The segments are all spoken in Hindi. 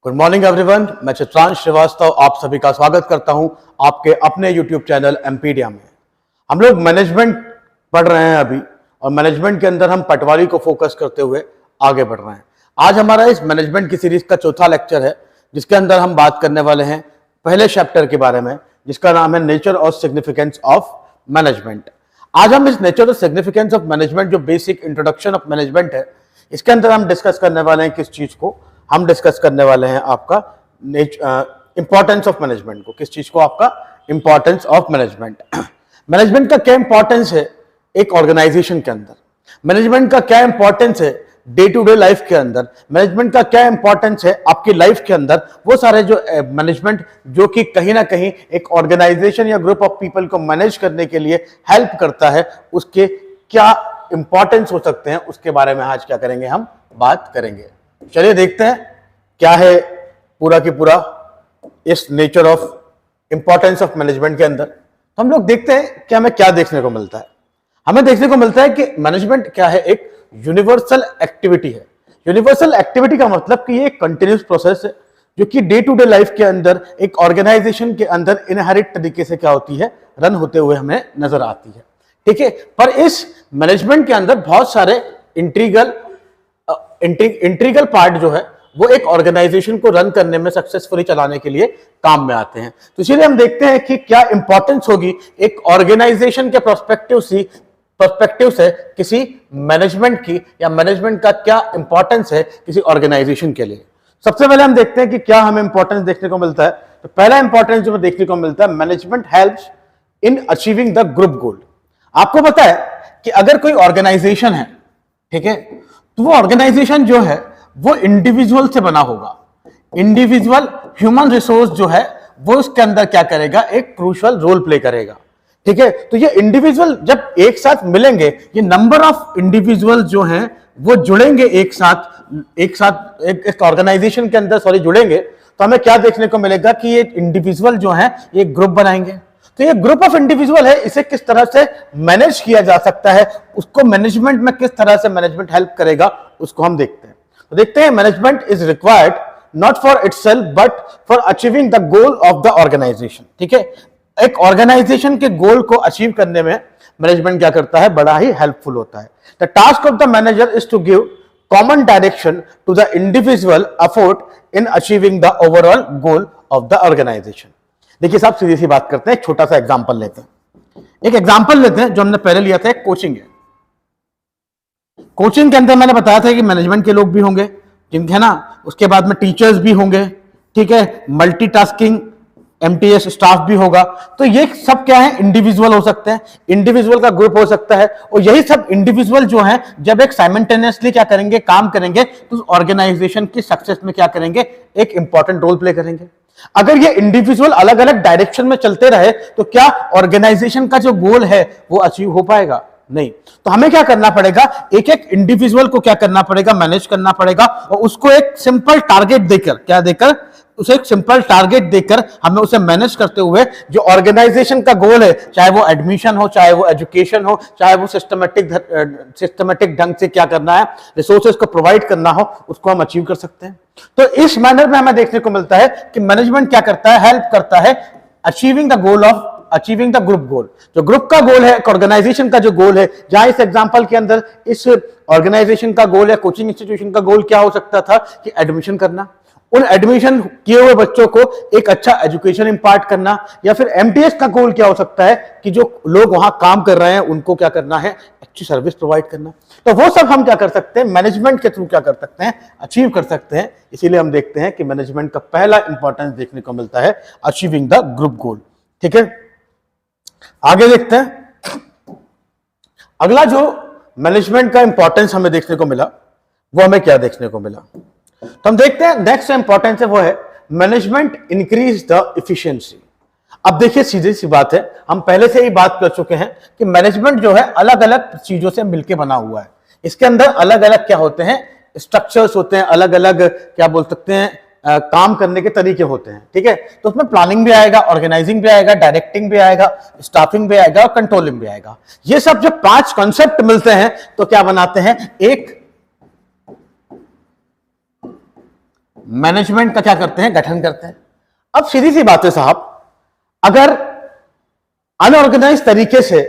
गुड मॉर्निंग एवरीवन, मैं चित्रांश श्रीवास्तव आप सभी का स्वागत करता हूं आपके अपने यूट्यूब चैनल एमपीडिया में। हम लोग मैनेजमेंट पढ़ रहे हैं अभी, और मैनेजमेंट के अंदर हम पटवारी को फोकस करते हुए आगे बढ़ रहे हैं। आज हमारा इस मैनेजमेंट की सीरीज का चौथा लेक्चर है, जिसके अंदर हम बात करने वाले हैं पहले चैप्टर के बारे में, जिसका नाम है नेचर और सिग्निफिकेंस ऑफ मैनेजमेंट। आज हम इस नेचर और सिग्निफिकेंस ऑफ मैनेजमेंट, जो बेसिक इंट्रोडक्शन ऑफ मैनेजमेंट है, इसके अंदर हम डिस्कस करने वाले हैं किस चीज को। हम डिस्कस करने वाले हैं आपका इंपॉर्टेंस ऑफ मैनेजमेंट को। किस चीज को? आपका इंपॉर्टेंस ऑफ मैनेजमेंट। मैनेजमेंट का क्या इंपॉर्टेंस है एक ऑर्गेनाइजेशन के अंदर? मैनेजमेंट का क्या इंपॉर्टेंस है डे टू डे लाइफ के अंदर? मैनेजमेंट का क्या इंपॉर्टेंस है आपकी लाइफ के अंदर? वो सारे जो मैनेजमेंट जो कि कहीं ना कहीं एक ऑर्गेनाइजेशन या ग्रुप ऑफ पीपल को मैनेज करने के लिए हेल्प करता है, उसके क्या इंपॉर्टेंस हो सकते हैं, उसके बारे में आज क्या करेंगे, हम बात करेंगे। चलिए देखते हैं क्या है पूरा की पूरा इस nature of importance of management के अंदर। तो हम लोग देखते हैं कि हमें क्या देखने को मिलता है। हमें देखने को मिलता है कि मैनेजमेंट क्या है, एक यूनिवर्सल एक्टिविटी है। यूनिवर्सल एक्टिविटी का मतलब कि ये एक कंटिन्यूस प्रोसेस है, जो कि डे टू डे लाइफ के अंदर एक ऑर्गेनाइजेशन के अंदर इनहेरिट तरीके से क्या होती है, रन होते हुए हमें नजर आती है। ठीक है, पर इस मैनेजमेंट के अंदर बहुत सारे इंट्रीगल पार्ट जो है वो एक ऑर्गेनाइजेशन को रन करने में, सक्सेसफुली चलाने के लिए काम में आते हैं। तो इसीलिए हम देखते हैं कि क्या इंपॉर्टेंस होगी एक ऑर्गेनाइजेशन के पर्सपेक्टिव से किसी मैनेजमेंट की, या मैनेजमेंट का क्या इंपॉर्टेंस है किसी ऑर्गेनाइजेशन के लिए। सबसे पहले हम देखते हैं कि क्या हमें इंपॉर्टेंस देखने को मिलता है। तो पहला इंपॉर्टेंस जो देखने को मिलता है, management helps in achieving the group गोल। आपको पता है कि अगर कोई ऑर्गेनाइजेशन है, ठीक है, तो वो ऑर्गेनाइजेशन जो है वो इंडिविजुअल से बना होगा। इंडिविजुअल ह्यूमन रिसोर्स जो है वो उसके अंदर क्या करेगा, एक क्रूशियल रोल प्ले करेगा। ठीक है, तो ये इंडिविजुअल जब एक साथ मिलेंगे, ये नंबर ऑफ इंडिविजुअल जो हैं वो जुड़ेंगे एक साथ ऑर्गेनाइजेशन के अंदर जुड़ेंगे, तो हमें क्या देखने को मिलेगा कि ये इंडिविजुअल जो है ये ग्रुप बनाएंगे। तो ये ग्रुप ऑफ इंडिविजुअल है, इसे किस तरह से मैनेज किया जा सकता है, उसको मैनेजमेंट में किस तरह से मैनेजमेंट हेल्प करेगा, उसको हम देखते हैं। तो देखते हैं, management is required not for itself but for achieving the goal of the organisation. ठीक है, एक ऑर्गेनाइजेशन के गोल को अचीव करने में मैनेजमेंट क्या करता है, बड़ा ही हेल्पफुल होता है। The task of the manager is to give common direction to the individual effort in achieving the overall goal of the organisation. देखिए साहब, सीधी सी बात करते हैं, एक छोटा सा एग्जांपल लेते हैं। एक एग्जांपल लेते हैं जो हमने पहले लिया था, कोचिंग है। कोचिंग के अंदर मैंने बताया था कि मैनेजमेंट के लोग भी होंगे, जिनके है ना, उसके बाद में टीचर्स भी होंगे, ठीक है, मल्टीटास्किंग एमटीएस स्टाफ भी होगा। तो ये सब क्या है, इंडिविजुअल हो सकते हैं, इंडिविजुअल का ग्रुप हो सकता है, और यही सब इंडिविजुअल जो है जब एक साइमल्टेनियसली क्या करेंगे, काम करेंगे, तो ऑर्गेनाइजेशन की सक्सेस में क्या करेंगे, एक इंपॉर्टेंट रोल प्ले करेंगे। अगर ये इंडिविजुअल अलग अलग डायरेक्शन में चलते रहे तो क्या ऑर्गेनाइजेशन का जो गोल है वो अचीव हो पाएगा? नहीं। तो हमें क्या करना पड़ेगा, एक एक इंडिविजुअल को क्या करना पड़ेगा, मैनेज करना पड़ेगा, और उसको एक सिंपल टारगेट देकर, क्या देकर, उसे एक सिंपल टारगेट देकर हमें उसे मैनेज करते हुए जो ऑर्गेनाइजेशन का गोल है, चाहे वो एडमिशन हो, चाहे वो एजुकेशन हो, चाहे वो सिस्टमेटिक ढंग से क्या करना है, रिसोर्सेज को प्रोवाइड करना हो, उसको हम अचीव कर सकते हैं। तो इस मैनर में हमें देखने को मिलता है कि मैनेजमेंट क्या करता है, हेल्प करता है अचीविंग द ग्रुप गोल। जो ग्रुप का गोल है, ऑर्गेनाइजेशन का जो गोल है, जहां इस एग्जांपल के अंदर इस ऑर्गेनाइजेशन का गोल या कोचिंग इंस्टीट्यूशन का गोल क्या हो सकता था कि एडमिशन करना, उन एडमिशन किए हुए बच्चों को एक अच्छा एजुकेशन इंपार्ट करना, या फिर एमटीएस का गोल क्या हो सकता है कि जो लोग वहां काम कर रहे हैं उनको क्या करना है, अच्छी सर्विस प्रोवाइड करना। तो वो सब हम क्या कर सकते हैं, मैनेजमेंट के थ्रू क्या कर सकते हैं, अचीव कर सकते हैं। इसीलिए हम देखते हैं कि मैनेजमेंट का पहला इंपॉर्टेंस देखने को मिलता है, अचीविंग द ग्रुप गोल। ठीक है, आगे देखते हैं। अगला जो मैनेजमेंट का इंपॉर्टेंस हमें देखने को मिला, वो हमें क्या देखने को मिला, तो हम देखते हैं नेक्स्ट इंपॉर्टेंस है वो है मैनेजमेंट इंक्रीज द इफिशिएंसी। अब देखिए सीधी सी बात है, हम पहले से ही बात कर चुके हैं कि मैनेजमेंट जो है अलग अलग चीजों से मिलकर बना हुआ है। इसके अंदर अलग अलग क्या होते हैं, स्ट्रक्चर्स होते हैं, अलग अलग क्या बोल सकते हैं, काम करने के तरीके होते हैं। ठीक है, तो उसमें प्लानिंग भी आएगा, ऑर्गेनाइजिंग भी आएगा, डायरेक्टिंग भी आएगा, स्टाफिंग भी आएगा और कंट्रोलिंग भी आएगा। ये सब जब 5 कॉन्सेप्ट मिलते हैं तो क्या बनाते हैं, एक मैनेजमेंट का क्या करते हैं, गठन करते हैं। अब सीधी सी बात है साहब, अगर अनऑर्गेनाइज तरीके से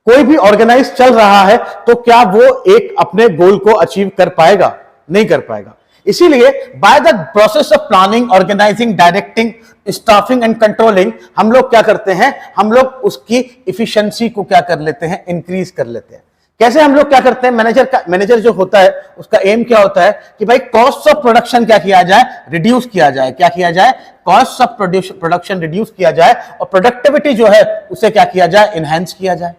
कोई भी ऑर्गेनाइज चल रहा है तो क्या वो एक अपने गोल को अचीव कर पाएगा? नहीं कर पाएगा। इसीलिए by the process of planning, organising, directing, staffing and controlling, हम लोग क्या करते हैं, हम लोग उसकी इफिशिएंसी को क्या कर लेते हैं, इंक्रीज कर लेते हैं। कैसे हम लोग क्या करते हैं, मैनेजर जो होता है उसका एम क्या होता है कि भाई कॉस्ट ऑफ प्रोडक्शन क्या किया जाए, रिड्यूस किया जाए। क्या किया जाए, कॉस्ट ऑफ प्रोडक्शन रिड्यूस किया जाए और प्रोडक्टिविटी जो है उसे क्या किया जाए, इनहेंस किया जाए।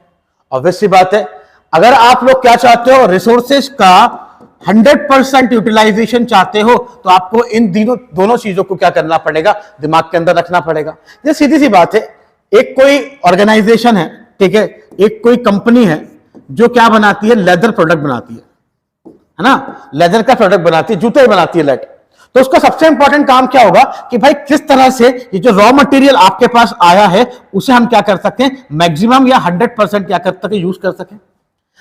ऑब्वियस सी बात है, अगर आप लोग क्या चाहते हो, रिसोर्सेज का 100% यूटिलाइजेशन चाहते हो तो आपको इन दोनों चीजों को क्या करना पड़ेगा, दिमाग के अंदर रखना पड़ेगा। ये सीधी सी बात है, एक कोई ऑर्गेनाइजेशन है, ठीक है, एक कोई कंपनी है जो क्या बनाती है, लेदर प्रोडक्ट बनाती है ना, लेदर का प्रोडक्ट बनाती है, जूते बनाती है लेदर। तो उसका सबसे इंपॉर्टेंट काम क्या होगा कि भाई किस तरह से ये जो रॉ मटेरियल आपके पास आया है उसे हम क्या कर सकते हैं, मैक्सिमम या 100% क्या कर सके, यूज कर सकें।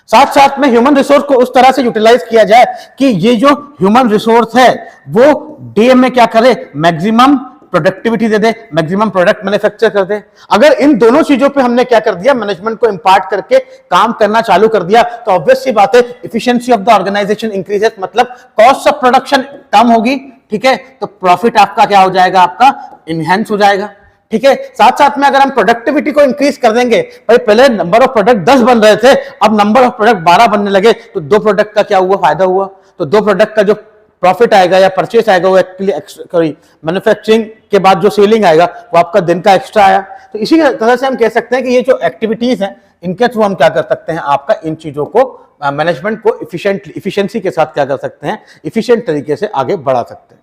साथ साथ में ह्यूमन रिसोर्स को उस तरह से यूटिलाइज किया जाए कि ये जो ह्यूमन रिसोर्स है वो डे में क्या करे, मैक्सिमम प्रोडक्टिविटी दे दे, मैक्सिमम प्रोडक्ट मैन्युफैक्चर कर दे। अगर इन दोनों चीजों पे हमने क्या कर दिया, मैनेजमेंट को इंपार्ट करके काम करना चालू कर दिया तो ऑब्वियस सी बात है, efficiency of the organisation increases, मतलब कॉस्ट ऑफ प्रोडक्शन कम होगी, ठीक है, तो प्रॉफिट आपका क्या हो जाएगा, आपका इनहेंस हो जाएगा। ठीक है, साथ साथ में अगर हम प्रोडक्टिविटी को इंक्रीज कर देंगे, भाई पहले नंबर ऑफ प्रोडक्ट 10 बन रहे थे, अब नंबर ऑफ प्रोडक्ट 12 बनने लगे, तो 2 प्रोडक्ट का क्या हुआ, फायदा हुआ। तो 2 प्रोडक्ट का जो प्रॉफिट आएगा या परचेस आएगा वो एक्चुअली मैन्युफैक्चरिंग के बाद जो सेलिंग आएगा वो आपका दिन का एक्स्ट्रा आया। तो इसी तरह से हम कह सकते हैं कि ये जो एक्टिविटीज हैं इनके थ्रू हम क्या कर सकते हैं, आपका इन चीजों को मैनेजमेंट को इफिशिएंसी के साथ क्या कर सकते हैं, इफिशिएंट तरीके से आगे बढ़ा सकते हैं।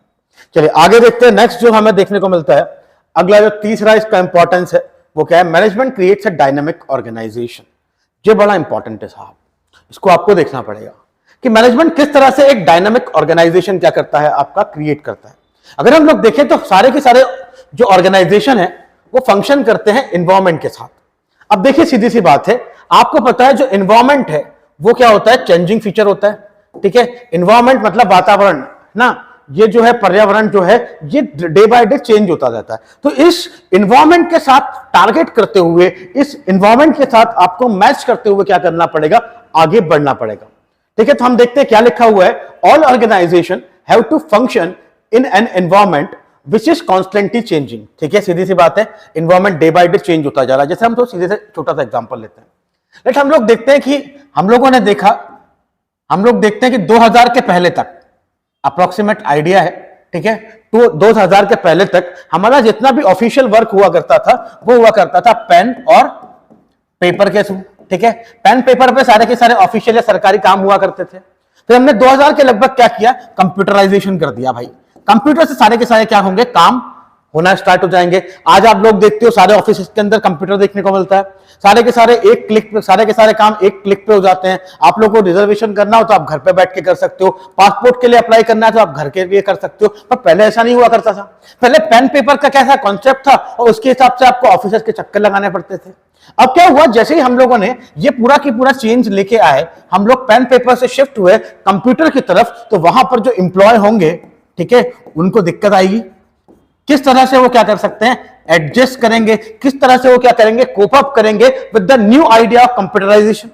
चलिए आगे देखते हैं, नेक्स्ट जो हमें देखने को मिलता है, अगला जो तीसरा इसका इंपॉर्टेंस है वो क्या है, management creates a dynamic organisation. ये बड़ा इंपॉर्टेंट है साहब, इसको आपको देखना पड़ेगा कि मैनेजमेंट किस तरह से एक डायनामिक ऑर्गेनाइजेशन क्या करता है, आपका क्रिएट करता है। अगर हम लोग देखें तो सारे के सारे जो ऑर्गेनाइजेशन है वो फंक्शन करते हैं एनवायरमेंट के साथ। अब देखिए सीधी सी बात है, आपको पता है जो एनवायरमेंट है वो क्या होता है, चेंजिंग फीचर होता है। ठीक है, एनवायरमेंट मतलब वातावरण ना, ये जो है पर्यावरण जो है ये डे बाय डे चेंज होता रहता है। तो इस एनवायरमेंट के साथ टारगेट करते हुए, इस एनवायरमेंट के साथ आपको मैच करते हुए क्या करना पड़ेगा, आगे बढ़ना पड़ेगा। ठीक है, तो हम देखते हैं क्या लिखा हुआ है, all organisation have to function in an environment which is constantly changing. ठीक है, सीधी सी बात है, environment day by day change होता जा रहा है। जैसे हम तो सीधे से छोटा सा एग्जांपल लेते हैं, लेट हम लोग देखते हैं कि हम लोग देखते हैं कि 2000 के पहले तक अप्रोक्सीमेट आइडिया है, ठीक है, तो 2000 के पहले तक हमारा जितना भी ऑफिशियल वर्क हुआ करता था वो हुआ करता था पेन और पेपर के थ्रू। ठीक है, पेन पेपर पे सारे के सारे ऑफिशियल या सरकारी काम हुआ करते थे। फिर हमने 2000 के लगभग क्या किया, कंप्यूटराइजेशन कर दिया। भाई कंप्यूटर से सारे के सारे क्या होंगे, काम होना स्टार्ट हो जाएंगे। आज आप लोग देखते हो सारे ऑफिस के अंदर कंप्यूटर देखने को मिलता है, सारे के सारे एक क्लिक पे, सारे के सारे काम एक क्लिक पे हो जाते हैं। आप लोग को रिजर्वेशन करना हो तो आप घर पे बैठ के कर सकते हो, पासपोर्ट के लिए अप्लाई करना है तो आप घर के लिए कर सकते हो। पर पहले ऐसा नहीं हुआ करता था। पहले पेन पेपर का कैसा कॉन्सेप्ट था और उसके हिसाब से आपको ऑफिसर्स के चक्कर लगाने पड़ते थे। अब क्या हुआ, जैसे ही हम लोगों ने ये पूरा की पूरा चेंज लेके आए, हम लोग पेन पेपर से शिफ्ट हुए कंप्यूटर की तरफ, तो वहां पर जो एम्प्लॉय होंगे, ठीक है, उनको दिक्कत आएगी। किस तरह से वो क्या कर सकते हैं, एडजस्ट करेंगे, किस तरह से वो क्या करेंगे, कोप अप करेंगे with the new idea of computerisation.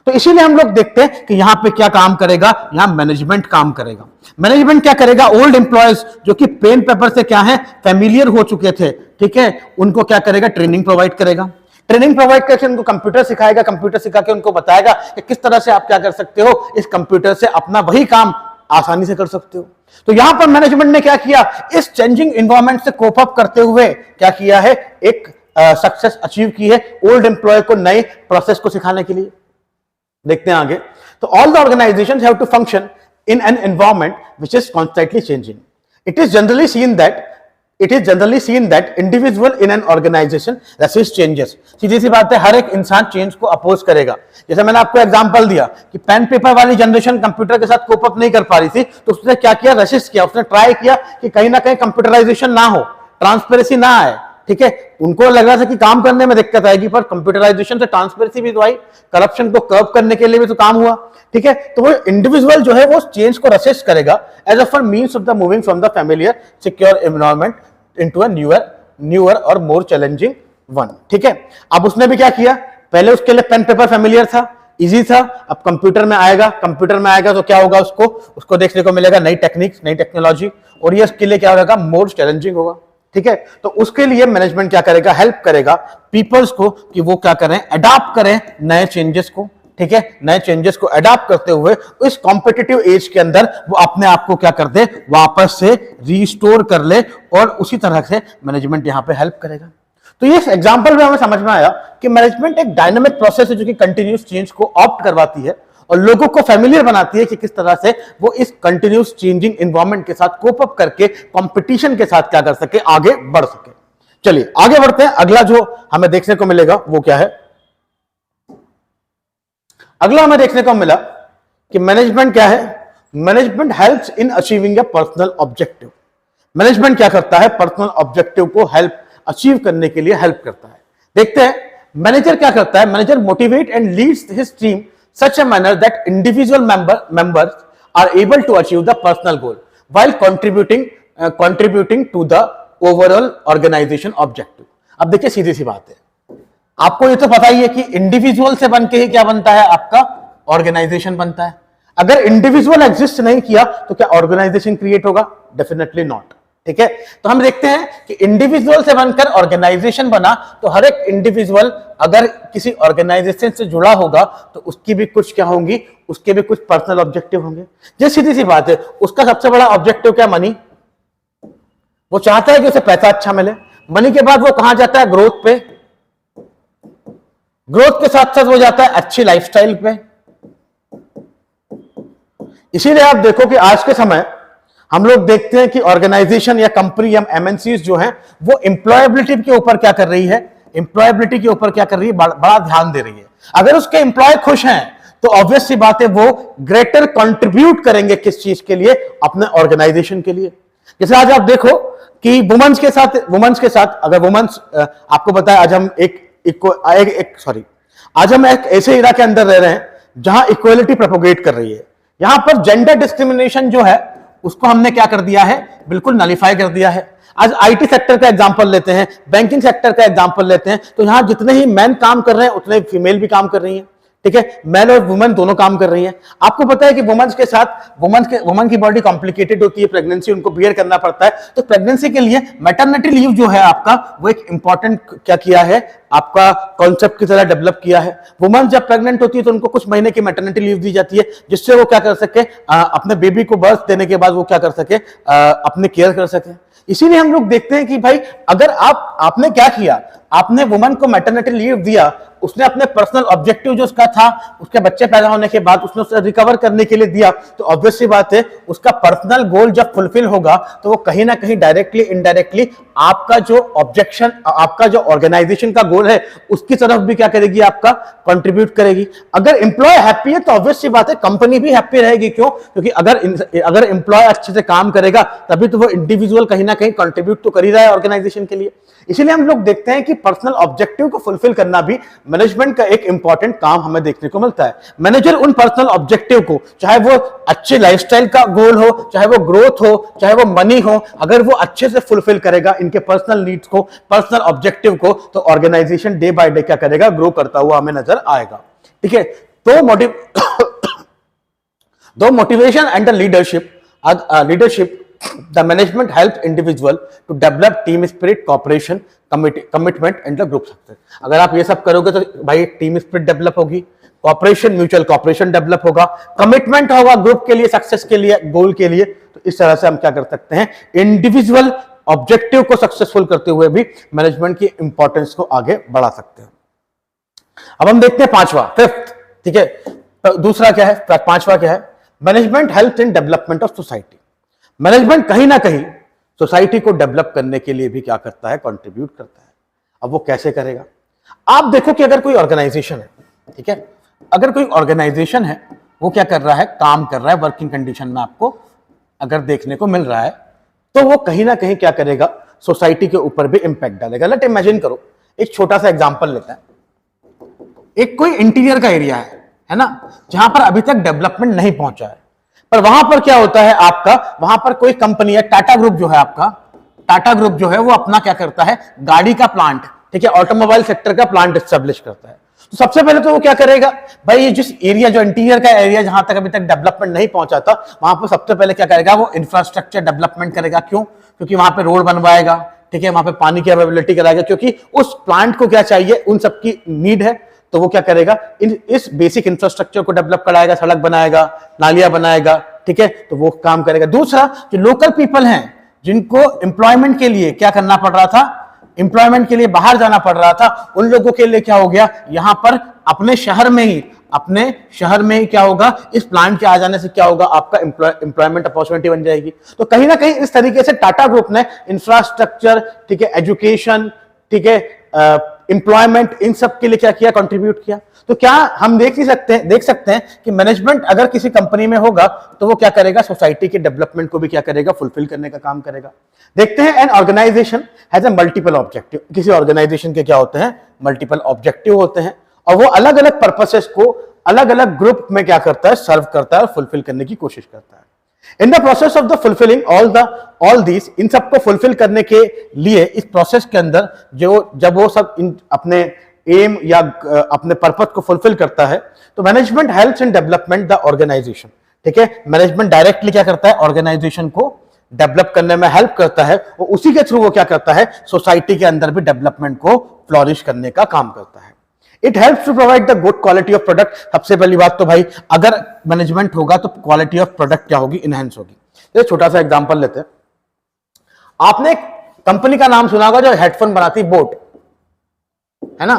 तो इसीलिए हम लोग देखते हैं कि यहां पे क्या काम करेगा, यहां मैनेजमेंट काम करेगा। मैनेजमेंट क्या करेगा, ओल्ड एम्प्लॉयज जो कि पेन पेपर से क्या है, फेमिलियर हो चुके थे, ठीक है, उनको क्या करेगा, ट्रेनिंग प्रोवाइड करेगा। ट्रेनिंग प्रोवाइड करके उनको कंप्यूटर सिखाएगा, कंप्यूटर सिखा के उनको बताएगा कि किस तरह से आप क्या कर सकते हो, इस कंप्यूटर से अपना वही काम आसानी से कर सकते हो। तो यहां पर मैनेजमेंट ने क्या किया, इस चेंजिंग एनवायरनमेंट से कोप अप करते हुए क्या किया है, एक सक्सेस अचीव की है ओल्ड एम्प्लॉय को नए प्रोसेस को सिखाने के लिए। देखते हैं आगे, तो all the organisations have to function in an environment which is constantly changing. It is generally seen that individual in an organisation resist changes. सीधी सी बात है, हर एक इंसान चेंज को अपोज करेगा। जैसे मैंने आपको एग्जांपल दिया कि पेन पेपर वाली जनरेशन कंप्यूटर के साथ कोप अप नहीं कर पा रही थी, तो उसने क्या किया, रेसिस्ट किया, उसने ट्राई किया कि कहीं ना कहीं कंप्यूटराइजेशन ना हो, ट्रांसपेरेंसी ना आए, ठीक है, उनको लग रहा था कि काम करने में दिक्कत आएगी, पर कंप्यूटराइजेशन से ट्रांसपेरेंसी भी तो आई, करप्शन को कर्व करने के लिए भी तो काम हुआ। ठीक है, तो वो इंडिविजुअल जो है वो चेंज को रेसिस्ट करेगा as a for means of the moving from the familiar secure environment into a newer or more challenging one. ठीक है, अब उसने भी क्या किया, पहले उसके लिए पेन पेपर फैमिलियर था, इजी था, अब कंप्यूटर में आएगा, तो क्या होगा, उसको देखने को मिलेगा नई टेक्निक्स, नई टेक्नोलॉजी, और ये उसके लिए क्या होगा, मोर चैलेंजिंग होगा। ठीक है, तो उसके लिए मैनेजमेंट क्या करेगा, हेल्प करेगा पीपल्स को कि वो क्या करें, अडॉप्ट करें नए चेंजेस को। ठीक है, नए चेंजेस को अडॉप्ट करते हुए इस कॉम्पिटिटिव एज के अंदर वो अपने आप को क्या कर दे, वापस से रीस्टोर कर ले, और उसी तरह से मैनेजमेंट यहां पे हेल्प करेगा। तो ये एग्जांपल में हमें समझ में आया कि मैनेजमेंट एक डायनामिक प्रोसेस है जो कि कंटिन्यूस चेंज को ऑप्ट करवाती है और लोगों को फैमिलियर बनाती है कि किस तरह से वो इस कंटिन्यूस चेंजिंग एनवायरनमेंट के साथ कोप अप करके कंपटीशन के साथ क्या कर सके, आगे बढ़ सके। चलिए आगे बढ़ते हैं। अगला जो हमें देखने को मिलेगा वो क्या है, अगला हमें देखने को मिला कि मैनेजमेंट क्या है, management helps in achieving A personal objective. Management क्या करता है, पर्सनल ऑब्जेक्टिव को हेल्प अचीव करने के लिए हेल्प करता है। देखते हैं मैनेजर क्या करता है, manager motivate and leads his team such a manner that individual members are able to achieve the personal goal while contributing to the overall organization objective। अब देखिए सीधी सी बात है, आपको ये तो पता ही है कि इंडिविजुअल से बन के ही क्या बनता है, आपका ऑर्गेनाइजेशन बनता है। अगर इंडिविजुअल एग्जिस्ट नहीं किया तो क्या ऑर्गेनाइजेशन क्रिएट होगा, डेफिनेटली नॉट। ठीक है, तो हम देखते हैं कि इंडिविजुअल से बनकर ऑर्गेनाइजेशन बना, तो हर एक इंडिविजुअल अगर किसी ऑर्गेनाइजेशन से जुड़ा होगा तो उसकी भी कुछ क्या होंगी, उसके भी कुछ पर्सनल ऑब्जेक्टिव होंगे। जो सीधी सी बात है, उसका सबसे बड़ा ऑब्जेक्टिव क्या, मनी। वो चाहता है कि उसे पैसा अच्छा मिले, मनी के बाद वो कहां जाता है, ग्रोथ पे, ग्रोथ के साथ साथ वो जाता है अच्छी लाइफस्टाइल पे। इसीलिए आप देखो कि आज के समय हम लोग देखते हैं कि ऑर्गेनाइजेशन या कंपनी या एमएनसीज जो है वो एम्प्लॉयबिलिटी के ऊपर क्या कर रही है, एम्प्लॉयबिलिटी के ऊपर क्या कर रही है, बड़ा ध्यान दे रही है। अगर उसके एम्प्लॉय खुश हैं तो ऑब्वियस सी बात है वो ग्रेटर कंट्रीब्यूट करेंगे किस चीज के लिए, अपने ऑर्गेनाइजेशन के लिए। जैसे आज आप देखो कि वुमेन्स के साथ अगर वुमेन्स, आपको बताया आज हम आज हम एक ऐसे इरा के अंदर रह रहे हैं जहां इक्वलिटी प्रोपोगेट कर रही है। यहां पर जेंडर डिस्क्रिमिनेशन जो है उसको हमने क्या कर दिया है, बिल्कुल नलिफाई कर दिया है। आज आईटी सेक्टर का एग्जांपल लेते हैं, बैंकिंग सेक्टर का एग्जांपल लेते हैं, तो यहां जितने ही मैन काम कर रहे हैं उतने फीमेल भी काम कर रही हैं। ठीक है, मैन और वुमेन दोनों काम कर रही हैं। आपको पता है कि वुमेन की बॉडी कॉम्प्लिकेटेड होती है, प्रेगनेंसी उनको बियर करना पड़ता है, तो प्रेगनेंसी के लिए मैटरनिटी लीव जो है आपका, वो एक इंपॉर्टेंट क्या किया है, आपका कॉन्सेप्ट की तरह डेवलप किया है। वुमेन जब प्रेग्नेंट होती है तो उनको कुछ महीने की मैटरनिटी लीव दी जाती है, जिससे वो क्या कर सके, अपने बेबी को बर्थ देने के बाद वो क्या कर सके, अपने केयर कर सके। इसीलिए हम लोग देखते हैं कि भाई अगर आपने क्या किया, आपने वुमन को मैटरनिटी लीव दिया, उसने अपने पर्सनल ऑब्जेक्टिव जो उसका था, उसके बच्चे पैदा होने के बाद उसने उसे रिकवर करने के लिए दिया, तो ऑब्वियस सी बात है उसका पर्सनल गोल जब फुलफिल होगा तो वो कहीं ना कहीं डायरेक्टली इनडायरेक्टली आपका जो ऑर्गेनाइजेशन का गोल है उसकी तरफ भी क्या करेगी, आपका कंट्रीब्यूट करेगी। अगर एम्प्लॉय हैप्पी है तो ऑब्वियस सी बात है कंपनी भी हैप्पी रहेगी। क्यों? क्योंकि अगर एम्प्लॉय अच्छे से काम करेगा तभी तो वो इंडिविजुअल कहीं ना कहीं कंट्रीब्यूट तो कर ही रहा है ऑर्गेनाइजेशन के लिए। इसीलिए हम लोग देखते हैं कि पर्सनल ऑब्जेक्टिव को फुलफिल करना भी मैनेजमेंट का एक इंपॉर्टेंट काम हमें देखने को मिलता है। मैनेजर उन पर्सनल ऑब्जेक्टिव को, चाहे वो अच्छे लाइफस्टाइल का गोल हो, चाहे वो ग्रोथ हो, चाहे वो मनी हो, अगर वो अच्छे से फुलफिल करेगा इनके पर्सनल नीड्स को, पर्सनल ऑब्जेक्टिव को, तो ऑर्गेनाइजेशन डे बाय डे क्या करेगा, ग्रो करता हुआ हमें नजर आएगा। ठीक है, तो motivation and the leadership the management helps individual to develop team spirit, cooperation, commitment and the group success। अगर आप ये सब करोगे तो भाई टीम स्पिरिट डेवलप होगी, कॉपरेशन, म्यूचुअल कॉपरेशन डेवलप होगा, कमिटमेंट होगा ग्रुप के लिए, सक्सेस के लिए, गोल के लिए। तो इस तरह से हम क्या कर सकते हैं, इंडिविजुअल ऑब्जेक्टिव को सक्सेसफुल करते हुए भी मैनेजमेंट की इंपॉर्टेंस को आगे बढ़ा सकते हैं। अब हम देखते हैं पांचवा, फिफ्थ। ठीक है, तो दूसरा क्या है, पांचवा क्या है, management help in development of society. Management कहीं ना कहीं सोसाइटी को डेवलप करने के लिए भी क्या करता है, कंट्रीब्यूट करता है। अब वो कैसे करेगा, आप देखो कि अगर कोई ऑर्गेनाइजेशन है, ठीक है, अगर कोई ऑर्गेनाइजेशन है वो क्या कर रहा है, काम कर रहा है, वर्किंग कंडीशन में आपको अगर देखने को मिल रहा है, तो वो कहीं ना कहीं क्या करेगा, सोसाइटी के ऊपर भी इंपैक्ट डालेगा। लेट इमेजिन करो, एक छोटा सा एग्जांपल लेते हैं। एक कोई इंटीरियर का एरिया है ना, जहां पर अभी तक डेवलपमेंट नहीं पहुंचा है, पर वहां पर क्या होता है आपका, वहां पर कोई कंपनी है, टाटा ग्रुप जो है आपका, टाटा ग्रुप जो है वो अपना क्या करता है, गाड़ी का प्लांट, ठीक है, ऑटोमोबाइल सेक्टर का प्लांट एस्टेब्लिश करता है। तो सबसे पहले तो वो क्या करेगा भाई, ये जिस एरिया, जो इंटीरियर का एरिया जहां तक अभी तक डेवलपमेंट नहीं पहुंचा था, वहां पर सबसे पहले क्या करेगा, वो इंफ्रास्ट्रक्चर डेवलपमेंट करेगा। क्यों? क्योंकि वहां पे रोड बनवाएगा, ठीक है, वहां पे पानी की अवेलेबिलिटी कराएगा, क्योंकि उस प्लांट को क्या चाहिए, उन सबकी नीड है। तो वो क्या करेगा, इस बेसिक इंफ्रास्ट्रक्चर को डेवलप कराएगा, सड़क बनाएगा, नालियां बनाएगा, ठीक है, तो वो काम करेगा। दूसरा, जो लोकल पीपल हैं जिनको एम्प्लॉयमेंट के लिए क्या करना पड़ रहा था, एम्प्लॉयमेंट के लिए बाहर जाना पड़ रहा था, उन लोगों के लिए क्या हो गया, यहां पर अपने शहर में ही क्या होगा, इस प्लांट के आ जाने से क्या होगा, आपका एम्प्लॉयमेंट अपॉर्चुनिटी बन जाएगी। तो कहीं ना कहीं इस तरीके से टाटा ग्रुप ने इंफ्रास्ट्रक्चर, ठीक है, एजुकेशन, ठीक है, एम्प्लॉयमेंट, इन सब के लिए क्या किया, कंट्रीब्यूट किया। तो क्या हम देख सकते हैं कि मैनेजमेंट अगर किसी कंपनी में होगा तो वो क्या करेगा, सोसाइटी के डेवलपमेंट को भी क्या करेगा, फुलफिल करने का काम करेगा। देखते हैं, an organisation has a multiple objective. किसी ऑर्गेनाइजेशन के क्या होते हैं, मल्टीपल ऑब्जेक्टिव होते हैं, और वो अलग अलग पर्पसेस को अलग अलग ग्रुप में क्या करता है, सर्व करता है और फुलफिल करने की कोशिश करता है। In the process of the fulfilling all these, इन सबको फुलफिल करने के लिए, इस प्रोसेस के अंदर जब वो सब अपने एम या अपने पर्पस को फुलफिल करता है, तो management helps in development the organisation, ठीक है। मैनेजमेंट डायरेक्टली क्या करता है, ऑर्गेनाइजेशन को डेवलप करने में हेल्प करता है, और उसी के थ्रू वो क्या करता है, सोसाइटी के अंदर भी डेवलपमेंट को फ्लोरिश करने का काम करता है। It helps to provide the good quality of product. सबसे पहली बात तो भाई, अगर मैनेजमेंट होगा तो क्वालिटी ऑफ प्रोडक्ट क्या होगी, इनहेंस होगी। तो छोटा सा एग्जांपल लेते हैं। आपने एक कंपनी का नाम सुना होगा जो हेडफोन बनाती, बोट, है ना।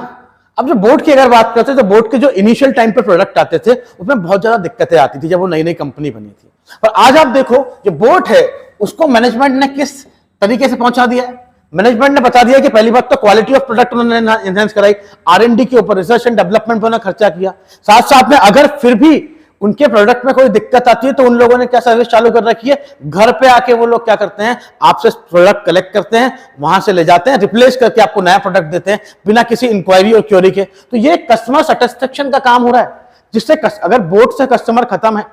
अब जो बोट की अगर बात करते हैं, तो बोट के जो इनिशियल टाइम पे प्रोडक्ट आते थे, उसमें बहुत ज्यादा दिक्कतें आती थी जब वो नई नई कंपनी बनी थी। पर आज आप देखो, जो बोट है उसको मैनेजमेंट ने किस तरीके से पहुंचा दिया है। मैनेजमेंट ने बता दिया कि पहली बात तो क्वालिटी ऑफ प्रोडक्ट उन्होंने एनहांस कराई, R&D के ऊपर, रिसर्च एंड डेवलपमेंट पर उन्होंने खर्चा किया। साथ साथ में अगर फिर भी उनके प्रोडक्ट में कोई दिक्कत आती है तो उन लोगों ने क्या सर्विस चालू कर रखी है, घर पे आके वो लोग क्या करते हैं, आपसे प्रोडक्ट कलेक्ट करते हैं, वहां से ले जाते हैं, रिप्लेस करके आपको नया प्रोडक्ट देते हैं बिना किसी इंक्वायरी और क्यूरी के। तो ये कस्टमर सेटिस्फेक्शन का काम हो रहा है, जिससे अगर बोट से कस्टमर खत्म है,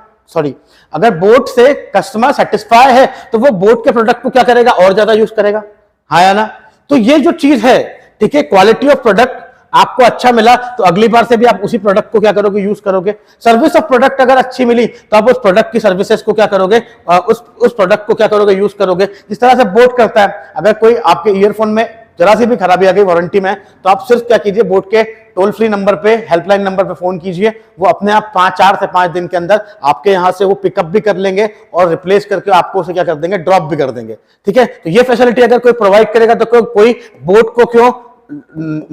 अगर बोट से कस्टमर सेटिस्फाई है, तो वो बोट के प्रोडक्ट को क्या करेगा, और ज्यादा यूज करेगा, हाँ या ना। तो ये जो चीज है, ठीक है, क्वालिटी ऑफ प्रोडक्ट आपको अच्छा मिला तो अगली बार से भी आप उसी प्रोडक्ट को क्या करोगे, यूज करोगे। सर्विस ऑफ प्रोडक्ट अगर अच्छी मिली तो आप उस प्रोडक्ट की सर्विसेज को क्या करोगे, उस प्रोडक्ट को क्या करोगे, यूज करोगे। जिस तरह से बोट करता है, अगर कोई आपके ईयरफोन में जरा सी भी खराबी आ गई वारंटी में, तो आप सिर्फ क्या कीजिए, बोट के टोल फ्री नंबर पे, हेल्पलाइन नंबर पे फोन कीजिए, वो अपने आप 4 से 5 दिन के अंदर आपके यहां से वो पिकअप भी कर लेंगे और रिप्लेस करके आपको उसे क्या कर देंगे, ड्रॉप भी कर देंगे, ठीक है। तो ये फैसिलिटी अगर कोई प्रोवाइड करेगा तो कोई बोट को क्यों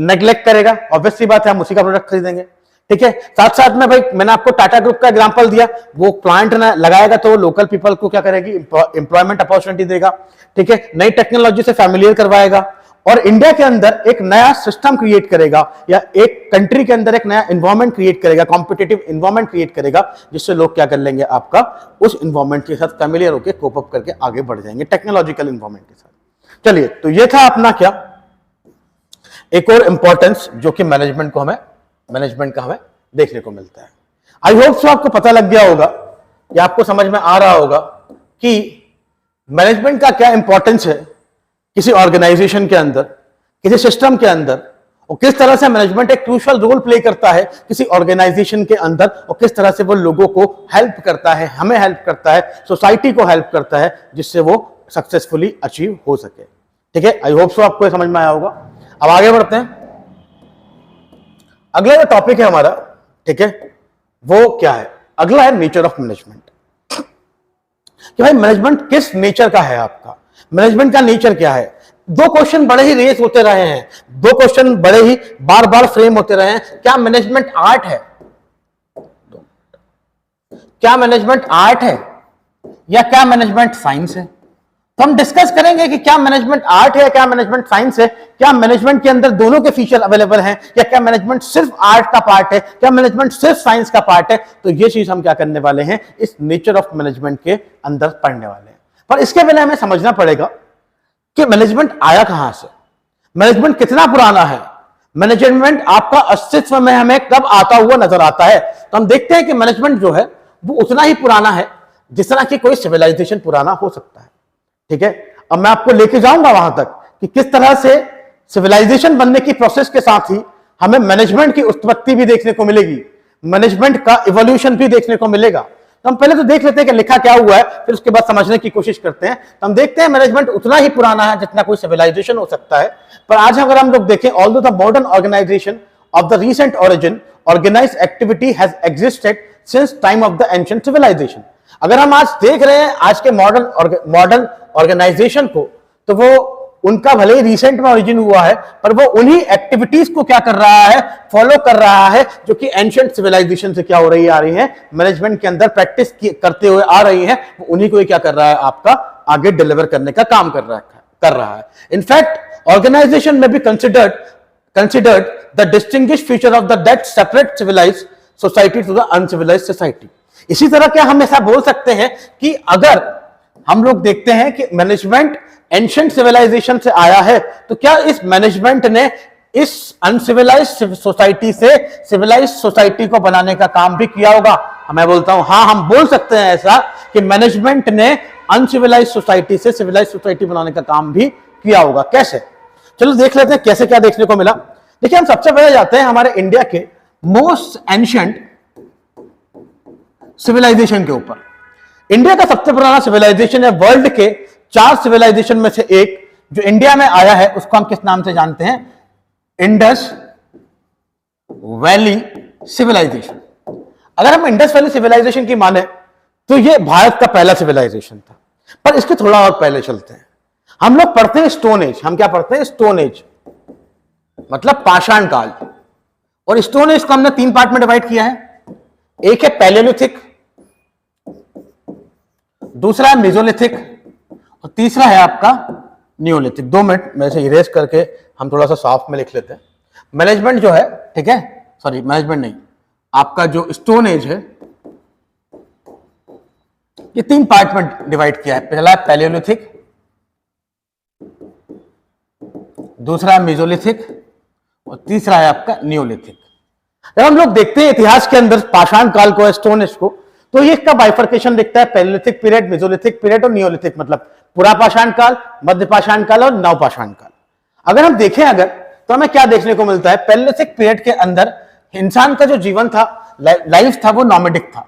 नेग्लेक्ट करेगा, ऑब्वियस सी बात है, हम उसी का प्रोडक्ट खरीदेंगे, ठीक है। साथ साथ में भाई, मैंने आपको टाटा ग्रुप का एग्जांपल दिया, वो प्लांट ना लगाएगा तो लोकल पीपल को क्या करेगी, एम्प्लॉयमेंट अपॉर्चुनिटी देगा, ठीक है, नई टेक्नोलॉजी से फैमिलियर करवाएगा, और इंडिया के अंदर एक नया सिस्टम क्रिएट करेगा, या एक कंट्री के अंदर एक नया एनवायरनमेंट क्रिएट करेगा, कॉम्पिटिटिव एनवायरनमेंट क्रिएट करेगा, जिससे लोग क्या कर लेंगे, आपका उस एनवायरनमेंट के साथ फैमिलियर होकर कोप अप करके आगे बढ़ जाएंगे टेक्नोलॉजिकल एनवायरनमेंट के साथ। चलिए, तो ये था अपना क्या, एक और इंपॉर्टेंस जो कि मैनेजमेंट का हमें देखने को मिलता है। आई होप सो आपको पता लग गया होगा, या आपको समझ में आ रहा होगा कि मैनेजमेंट का क्या इंपॉर्टेंस है किसी ऑर्गेनाइजेशन के अंदर, किसी सिस्टम के अंदर, और किस तरह से मैनेजमेंट एक क्रूशियल रोल प्ले करता है किसी ऑर्गेनाइजेशन के अंदर, और किस तरह से वो लोगों को हेल्प करता है, हमें हेल्प करता है, सोसाइटी को हेल्प करता है, जिससे वो सक्सेसफुली अचीव हो सके। ठीक है, आई होप सो आपको ये समझ में आया होगा। अब आगे बढ़ते हैं। अगला जो टॉपिक है हमारा, ठीक है, वो क्या है, अगला है नेचर ऑफ मैनेजमेंट, कि भाई मैनेजमेंट किस नेचर का है, आपका मैनेजमेंट का नेचर क्या है। दो क्वेश्चन बड़े ही रेस होते रहे हैं, दो क्वेश्चन बड़े ही बार बार फ्रेम होते रहे हैं। क्या मैनेजमेंट आर्ट है, क्या मैनेजमेंट आर्ट है, या क्या मैनेजमेंट साइंस है। तो हम डिस्कस करेंगे कि क्या मैनेजमेंट आर्ट है, क्या मैनेजमेंट साइंस है, क्या मैनेजमेंट के अंदर दोनों के फीचर अवेलेबल हैं, या क्या मैनेजमेंट सिर्फ आर्ट का पार्ट है, क्या मैनेजमेंट सिर्फ साइंस का पार्ट है। तो ये चीज हम क्या करने वाले हैं, इस नेचर ऑफ मैनेजमेंट के अंदर पढ़ने वाले हैं। पर इसके पहले हमें समझना पड़ेगा कि मैनेजमेंट आया कहां से, मैनेजमेंट कितना पुराना है, मैनेजमेंट आपका अस्तित्व में हमें कब आता हुआ नजर आता है। तो हम देखते हैं कि मैनेजमेंट जो है वो उतना ही पुराना है जिस तरह की कोई सिविलाइजेशन पुराना हो सकता है। ठीक है, अब मैं आपको लेके जाऊंगा वहां तक कि किस तरह से सिविलाइजेशन बनने की प्रोसेस के साथ ही हमें मैनेजमेंट की उत्पत्ति भी देखने को मिलेगी, मैनेजमेंट का इवोल्यूशन भी देखने को मिलेगा। तो हम पहले तो देख लेते हैं कि लिखा क्या हुआ है, फिर उसके बाद समझने की कोशिश करते हैं। तो हम देखते हैं मैनेजमेंट उतना ही पुराना है जितना कोई सिविलाइजेशन हो सकता है। पर आज अगर हम लोग देखें, although the modern organisation of the recent origin, organised activity has existed since time of the ancient civilisation. अगर हम आज देख रहे हैं आज के मॉडर्न ऑर्गेनाइजेशन को, तो वो उनका भले ही रिसेंट में ओरिजिन हुआ है, पर वो उन्हीं एक्टिविटीज को क्या कर रहा है, फॉलो कर रहा है जो कि एंशिएंट सिविलाइजेशन से क्या हो रही आ रही है, मैनेजमेंट के अंदर प्रैक्टिस करते हुए आ रही है। वो उन्हीं को क्या कर रहा है, आपका आगे डिलीवर करने का काम कर रहा है। इनफैक्ट ऑर्गेनाइजेशन में भी considered the distinguished feature of the that separate civilised society to the uncivilised society. इसी तरह क्या हम ऐसा बोल सकते हैं कि अगर हम लोग देखते हैं कि मैनेजमेंट एंशिएंट सिविलाइजेशन से आया है, तो क्या इस मैनेजमेंट ने इस अनसिविलाइज्ड सोसाइटी से सिविलाइज्ड सोसाइटी को बनाने का काम भी किया होगा? मैं बोलता हूं हाँ, हम बोल सकते हैं ऐसा कि मैनेजमेंट ने अनसिविलाइज्ड सोसाइटी से सिविलाइज्ड सोसाइटी बनाने का काम भी किया होगा। कैसे? चलो देख लेते हैं कैसे क्या देखने को मिला। देखिए, हम सबसे पहले जाते हैं हमारे इंडिया के मोस्ट एंशिएंट सिविलाइजेशन के ऊपर। इंडिया का सबसे पुराना सिविलाइजेशन है, वर्ल्ड के 4 सिविलाइजेशन में से एक जो इंडिया में आया है, उसको हम किस नाम से जानते हैं? Indus Valley civilisation. अगर हम इंडस वैली सिविलाइजेशन की माने तो यह भारत का पहला सिविलाइजेशन था, पर इसके थोड़ा और पहले चलते हैं। हम लोग पढ़ते हैं स्टोन एज। हम क्या पढ़ते हैं? स्टोन एज मतलब पाषाण काल। और स्टोन एज को हमने 3 पार्ट में डिवाइड किया है। एक है पैलेयोलिथिक, दूसरा है मेसोलिथिक और तीसरा है आपका नियोलिथिक। 2 मिनट में से इरेज करके हम थोड़ा सा साफ में लिख लेते हैं। मैनेजमेंट जो है, ठीक है, सॉरी मैनेजमेंट नहीं, आपका जो स्टोन एज है ये 3 पार्ट में डिवाइड किया है। पहला है पैलेयोलिथिक, दूसरा है मेसोलिथिक और तीसरा है आपका नियोलिथिक। जब हम लोग देखते हैं इतिहास के अंदर पाषाण काल को, स्टोन एज को, तो ये इसका बाइफर्केशन दिखता है, पैलेयोलिथिक पीरियड, मेसोलिथिक पीरियड और नियोलिथिक, मतलब पुरा पाषाण काल, मध्य पाषाण काल और नव पाषाण काल। अगर हम देखें तो हमें क्या देखने को मिलता है? पैलेयोलिथिक पीरियड के अंदर इंसान का जो जीवन था, लाइफ था, वो नॉमेडिक था।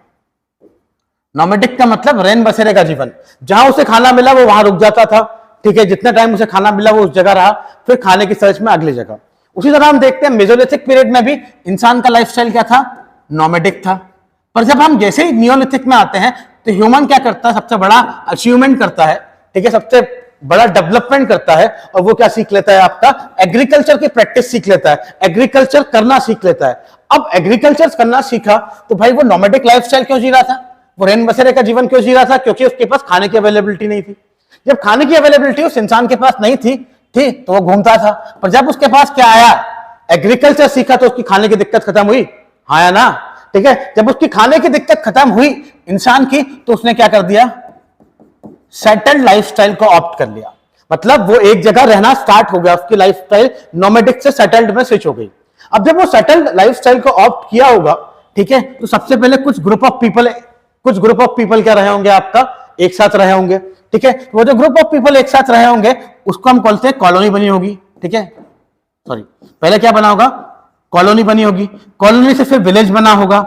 नॉमेडिक का मतलब रैन बसेरे का जीवन, जहां उसे खाना मिला वो वहां रुक जाता था। ठीक है, जितना टाइम उसे खाना मिला वो उस जगह रहा, फिर खाने की सर्च में अगली जगह। उसी तरह हम देखते हैं मेसोलिथिक पीरियड में भी इंसान का लाइफस्टाइल क्या था? नॉमेडिक था। पर जब हम जैसे ही नियोलिथिक में आते हैं तो ह्यूमन क्या करता है? सबसे बड़ा अचीवमेंट करता है, ठीक है, सबसे बड़ा डेवलपमेंट करता है, और वो क्या सीख लेता है? आपका एग्रीकल्चर की प्रैक्टिस सीख लेता है, एग्रीकल्चर करना सीख लेता है। अब एग्रीकल्चर करना सीखा तो भाई वो नॉमेडिक लाइफस्टाइल क्यों जी रहा था? वो रैन बसेरे का जीवन क्यों जी रहा था? क्योंकि उसके पास खाने की अवेलेबिलिटी नहीं थी। जब खाने की अवेलेबिलिटी उस इंसान के पास नहीं थी, ठीक, तो वो घूमता था। पर जब उसके पास क्या आया? एग्रीकल्चर सीखा, तो उसकी खाने की दिक्कत खत्म हुई। हाँ या ना? ठीक है, जब उसकी खाने की दिक्कत खत्म हुई इंसान की, तो उसने क्या कर दिया? सेटल्ड लाइफस्टाइल को ऑप्ट कर लिया। मतलब वो एक जगह रहना स्टार्ट हो गया, उसकी लाइफस्टाइल नोमैडिक से सेटल्ड में स्विच हो गई। अब जब वो सेटल्ड लाइफस्टाइल को ऑप्ट किया होगा, ठीक है, तो सबसे पहले कुछ ग्रुप ऑफ पीपल क्या रहे होंगे? आपका एक साथ रहे होंगे। ठीक है, वो जो ग्रुप ऑफ पीपल एक साथ रहे होंगे उसको हम बोलते हैं कॉलोनी बनी होगी। ठीक है, सॉरी, पहले क्या बना होगा? कॉलोनी बनी होगी। कॉलोनी से फिर विलेज बना होगा,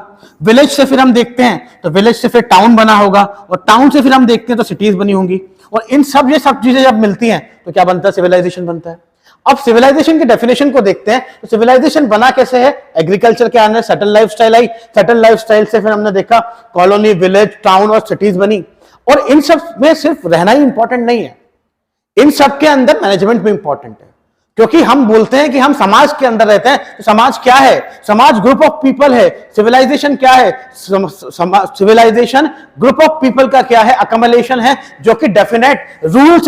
विलेज से फिर हम देखते हैं तो विलेज से फिर टाउन बना होगा, और टाउन से फिर हम देखते हैं तो सिटीज बनी होंगी। और इन सब ये सब चीजें जब मिलती हैं तो क्या बनता है? सिविलाइजेशन बनता है। अब सिविलाइजेशन की डेफिनेशन को देखते हैं तो सिविलाइजेशन बना कैसे है? एग्रीकल्चर के अंदर सेटल लाइफस्टाइल आई, सेटल लाइफस्टाइल से फिर हमने देखा कॉलोनी, विलेज, टाउन और सिटीज बनी। और इन सब में सिर्फ रहना ही इंपॉर्टेंट नहीं है, इन सब के अंदर मैनेजमेंट भी इंपॉर्टेंट है। क्योंकि हम बोलते हैं कि हम समाज के अंदर रहते हैं, तो समाज क्या है? समाज ग्रुप ऑफ पीपल है। सिविलाइजेशन क्या है? सिविलाइजेशन ग्रुप ऑफ पीपल का क्या है? अकमलेशन है, जो कि डेफिनेट रूल्स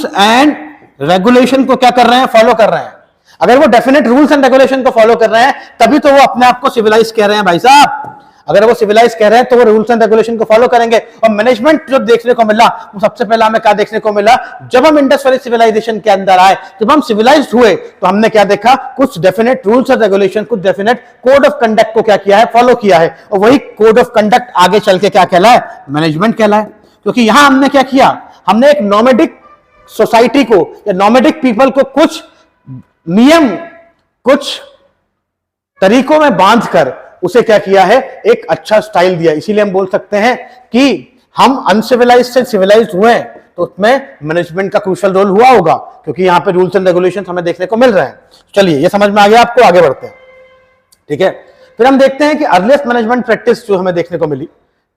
एंड रेगुलेशन को क्या कर रहे हैं? फॉलो कर रहे हैं। अगर वो डेफिनेट रूल्स एंड रेगुलेशन को फॉलो कर रहे हैं तभी तो वो अपने आप को सिविलाइज कह रहे हैं भाई साहब। अगर वो सिविलाइज कह रहे हैं तो वो रूल्स एंड रेगुलेशन को फॉलो करेंगे। और मैनेजमेंट जो देखने को मिला वो सबसे पहला हमें क्या देखने को मिला, जब हम इंडस वैली सिविलाइजेशन के अंदर आए, जब हम सिविलाइज्ड हुए तो हमने क्या देखा, कुछ डेफिनेट रूल्स और रेगुलेशन, कुछ डेफिनेट कोड ऑफ कंडक्ट को क्या किया है, फॉलो किया है। और वही कोड ऑफ कंडक्ट आगे चल के क्या कहलाए, मैनेजमेंट कहलाए। क्योंकि यहां हमने क्या किया, हमने एक नॉमेडिक सोसाइटी को या नॉमेडिक पीपल को कुछ नियम, कुछ तरीकों में बांधकर उसे क्या किया है, एक अच्छा स्टाइल दिया। इसीलिए हम बोल सकते हैं कि हम अनसिविलाइज से सिविलाइज हुए तो उसमें मैनेजमेंट का क्रूशियल रोल हुआ होगा, क्योंकि यहां पे रूल्स एंड रेगुलेशन हमें देखने को मिल रहे हैं। चलिए ये समझ में आ गया आपको, आगे बढ़ते हैं। ठीक है, फिर हम देखते हैं कि अर्लीस्ट मैनेजमेंट प्रैक्टिस जो हमें देखने को मिली,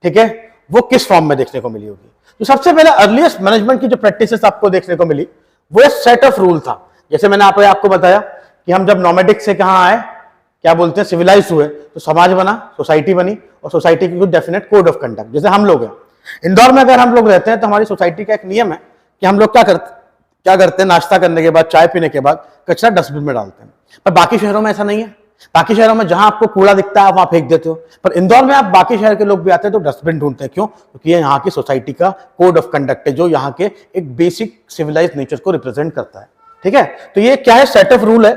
ठीक है, वो किस फॉर्म में देखने को मिली होगी। तो सबसे पहले अर्लीस्ट मैनेजमेंट की जो प्रैक्टिसेस आपको देखने को मिली वो एक सेट ऑफ रूल था। जैसे मैंने आपको बताया कि हम जब नॉमेडिक से कहां आए, क्या बोलते हैं, सिविलाइज हुए, तो समाज बना, सोसाइटी बनी, और सोसाइटी की कुछ डेफिनेट कोड ऑफ कंडक्ट। जैसे हम लोग हैं इंदौर में, अगर हम लोग रहते हैं तो हमारी सोसाइटी का एक नियम है कि हम लोग क्या करते हैं, नाश्ता करने के बाद, चाय पीने के बाद कचरा डस्टबिन में डालते हैं। पर बाकी शहरों में ऐसा नहीं है। बाकी शहरों में जहां आपको कूड़ा दिखता है आप वहां फेंक देते हो, पर इंदौर में आप बाकी शहर के लोग भी आते हैं तो डस्टबिन ढूंढते हैं। क्यों? क्योंकि ये यहाँ की सोसाइटी का कोड ऑफ कंडक्ट है, जो यहाँ के एक बेसिक सिविलाइज नेचर को रिप्रेजेंट करता है। ठीक है, तो ये क्या है, सेट ऑफ रूल है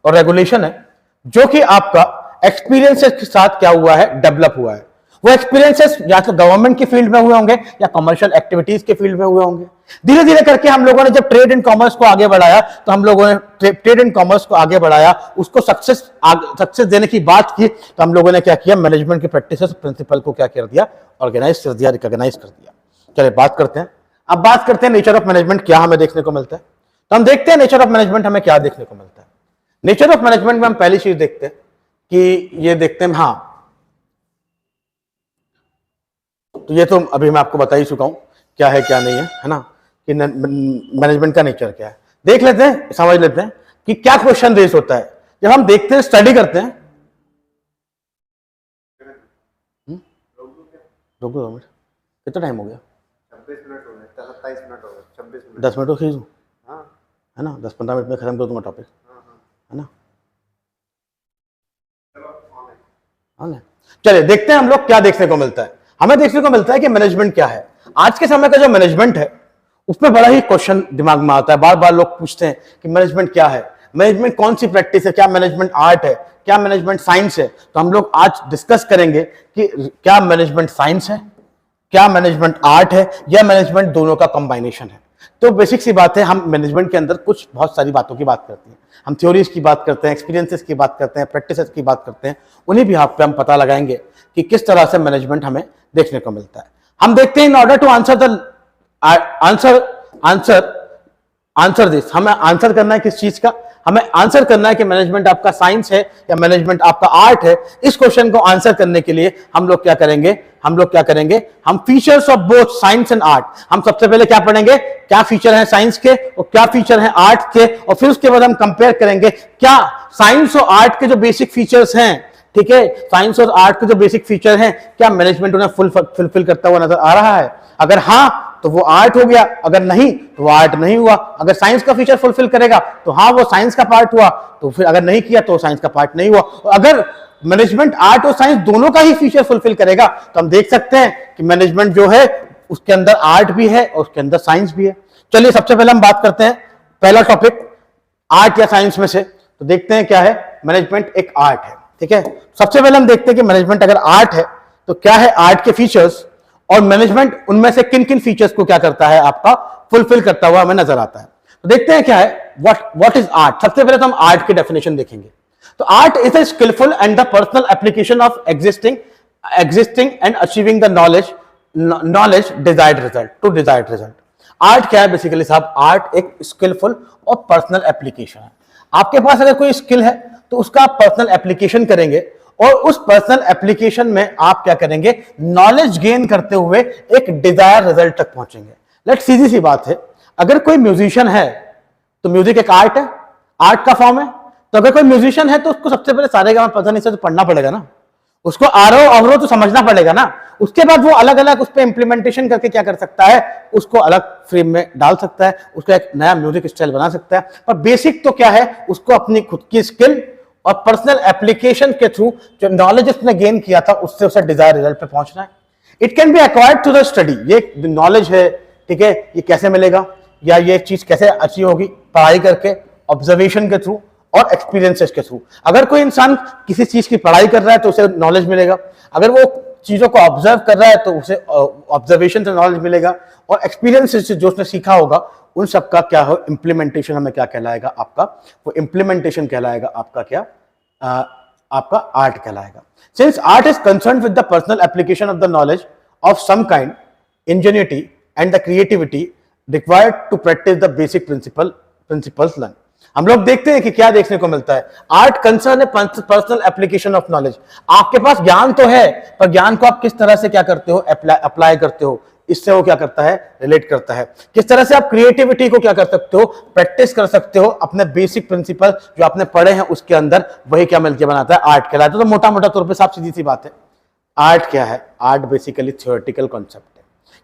और रेगुलेशन है, जो कि आपका एक्सपीरियंसेस के साथ क्या हुआ है, डेवलप हुआ है। वो एक्सपीरियंसेस या तो गवर्नमेंट की फील्ड में हुए होंगे या कमर्शियल एक्टिविटीज के फील्ड में हुए होंगे। धीरे धीरे करके हम लोगों ने जब ट्रेड एंड कॉमर्स को आगे बढ़ाया, तो हम लोगों ने ट्रेड एंड कॉमर्स को आगे बढ़ाया, उसको सक्सेस देने की बात की, तो हम लोगों ने क्या किया, मैनेजमेंट की प्रैक्टिसेस प्रिंसिपल को क्या कर दिया, ऑर्गेनाइज कर दिया, रिकॉग्नाइज कर दिया। चलिए बात करते हैं, अब बात करते हैं नेचर ऑफ मैनेजमेंट क्या हमें देखने को मिलता है। तो हम देखते हैं नेचर ऑफ मैनेजमेंट हमें क्या देखने को मिलता है। नेचर ऑफ मैनेजमेंट में हम पहली चीज देखते हैं कि ये देखते हैं, हाँ तो ये तो अभी मैं आपको बता ही चुका हूं क्या है क्या नहीं है ना, कि मैनेजमेंट का नेचर क्या है। देख लेते हैं, समझ लेते हैं कि क्या क्वेश्चन रेज होता है जब हम देखते हैं, स्टडी करते हैं। रुको 2 मिनट, कितना टाइम हो गया? 26 मिनट हो गए, 27 मिनट हो गए, 26 मिनट। 10 मिनट तो खींच दूं, हाँ है ना, 10-15 मिनट में खत्म कर दूंगा टॉपिक, है ना। हाँ, चलिए देखते हैं हम लोग क्या देखने को मिलता है। हमें देखने को मिलता है कि मैनेजमेंट क्या है। आज के समय का जो मैनेजमेंट है उसमें बड़ा ही क्वेश्चन दिमाग में आता है, बार बार लोग पूछते हैं कि मैनेजमेंट क्या है, मैनेजमेंट कौन सी प्रैक्टिस है, क्या मैनेजमेंट आर्ट है, क्या मैनेजमेंट साइंस है। तो हम लोग आज डिस्कस करेंगे कि क्या मैनेजमेंट साइंस है, क्या मैनेजमेंट आर्ट है, या मैनेजमेंट दोनों का कंबाइनेशन है। तो बेसिक सी बात है, हम मैनेजमेंट के अंदर कुछ बहुत सारी बातों की बात करते हैं, हम थ्योरीज की बात करते हैं, एक्सपीरियंसेस की बात करते हैं, प्रैक्टिसेस की बात करते हैं, उन्हीं भी आप पे हम पता लगाएंगे कि किस तरह से मैनेजमेंट हमें देखने को मिलता है। हम देखते हैं, in order to answer this, हमें आंसर करना है किस चीज का, हमें आंसर करना है कि मैनेजमेंट आपका साइंस है या मैनेजमेंट आपका आर्ट है। इस क्वेश्चन को आंसर करने के लिए हम लोग क्या करेंगे, हम features of both science and art, हम सबसे पहले क्या पढ़ेंगे, क्या फीचर है साइंस के और क्या फीचर है आर्ट के, और फिर उसके बाद हम कंपेयर करेंगे क्या साइंस और आर्ट के जो बेसिक फीचर्स हैं, ठीक है, साइंस और आर्ट के जो बेसिक फीचर हैं, क्या मैनेजमेंट उन्हें फुलफिल करता हुआ नजर आ रहा है। अगर हाँ तो वो आर्ट हो गया, अगर नहीं तो वो आर्ट नहीं हुआ। अगर साइंस का फीचर फुलफिल करेगा तो हाँ वो साइंस का पार्ट हुआ, तो फिर अगर नहीं किया तो साइंस का पार्ट नहीं हुआ। और अगर मैनेजमेंट आर्ट और साइंस दोनों का ही फीचर फुलफिल करेगा तो हम देख सकते हैं कि मैनेजमेंट जो है उसके अंदर आर्ट भी है और उसके अंदर साइंस भी है। चलिए सबसे पहले हम बात करते हैं, पहला टॉपिक आर्ट या साइंस में से, तो देखते हैं क्या है, मैनेजमेंट एक आर्ट है। ठीक है, सबसे पहले हम देखते हैं कि मैनेजमेंट अगर आर्ट है तो क्या है आर्ट के फीचर्स, और मैनेजमेंट उनमें से किन किन फीचर्स को क्या करता है, आपका फुलफिल करता हुआ हमें नजर आता है। तो देखते हैं क्या है, व्हाट इज आर्ट। सबसे पहले तो हम आर्ट की डेफिनेशन देखेंगे। तो art is a skilful and the personal application of existing and achieving the knowledge desired result. आर्ट क्या है बेसिकली साहब, आर्ट एक स्किलफुल और पर्सनल एप्लीकेशन है। आपके पास अगर कोई स्किल है तो उसका आप पर्सनल एप्लीकेशन करेंगे, और उस पर्सनल एप्लीकेशन में आप क्या करेंगे, नॉलेज गेन करते हुए एक डिजायर रिजल्ट तक पहुंचेंगे। लेट सीधी सी बात है, अगर कोई म्यूजिशियन है तो म्यूजिक एक आर्ट है, आर्ट का फॉर्म है। तो अगर कोई म्यूजिशियन है तो उसको सबसे पहले सारेगामा पता नहीं से तो पढ़ना पड़ेगा ना, उसको आरोह अवरोह तो समझना पड़ेगा ना, उसके बाद वो अलग अलग उस पर इंप्लीमेंटेशन करके क्या कर सकता है, उसको अलग फ्रेम में डाल सकता है, उसका एक नया म्यूजिक स्टाइल बना सकता है। पर बेसिक तो क्या है, उसको अपनी खुद की स्किल और पर्सनल एप्लीकेशन के थ्रू जो नॉलेज उसने गेन किया था उससे उसे डिजायर रिजल्ट पे पहुंचना है। It can be acquired through the study, ये नॉलेज है, ठीक है, ये कैसे मिलेगा या ये चीज कैसे अचीव होगी, पढ़ाई करके, ऑब्जर्वेशन के थ्रू और एक्सपीरियंसेस के थ्रू। अगर कोई इंसान किसी चीज की पढ़ाई कर रहा है तो उसे नॉलेज मिलेगा, अगर वो चीजों को ऑब्जर्व कर रहा है तो उसे ऑब्जर्वेशन से नॉलेज मिलेगा, और एक्सपीरियंस से जो उसने सीखा होगा उन सब का क्या हो, इंप्लीमेंटेशन हमें क्या कहलाएगा आपका, वो इंप्लीमेंटेशन कहलाएगा आपका क्या, आपका आर्ट कहलाएगा। Since art is concern with the personal application of the knowledge of some kind, ingenuity and the creativity required to practise the basic principles learn. हम लोग देखते हैं कि क्या देखने को मिलता है, आर्ट कंसर्न है पर्सनल एप्लीकेशन ऑफ नॉलेज। आपके पास ज्ञान तो है, पर ज्ञान को आप किस तरह से क्या करते हो, अप्लाई करते हो, इससे वो क्या करता है, रिलेट करता है। किस तरह से आप क्रिएटिविटी को क्या कर सकते हो, प्रैक्टिस कर सकते हो, अपने बेसिक प्रिंसिपल जो आपने पढ़े हैं उसके अंदर, वही क्या मिलकर बनाता है, आर्ट कहलाता है। तो मोटा मोटा तौर पर साफ सीधी सी बात है, आर्ट क्या है, आर्ट बेसिकली थ्योरेटिकल कॉन्सेप्ट है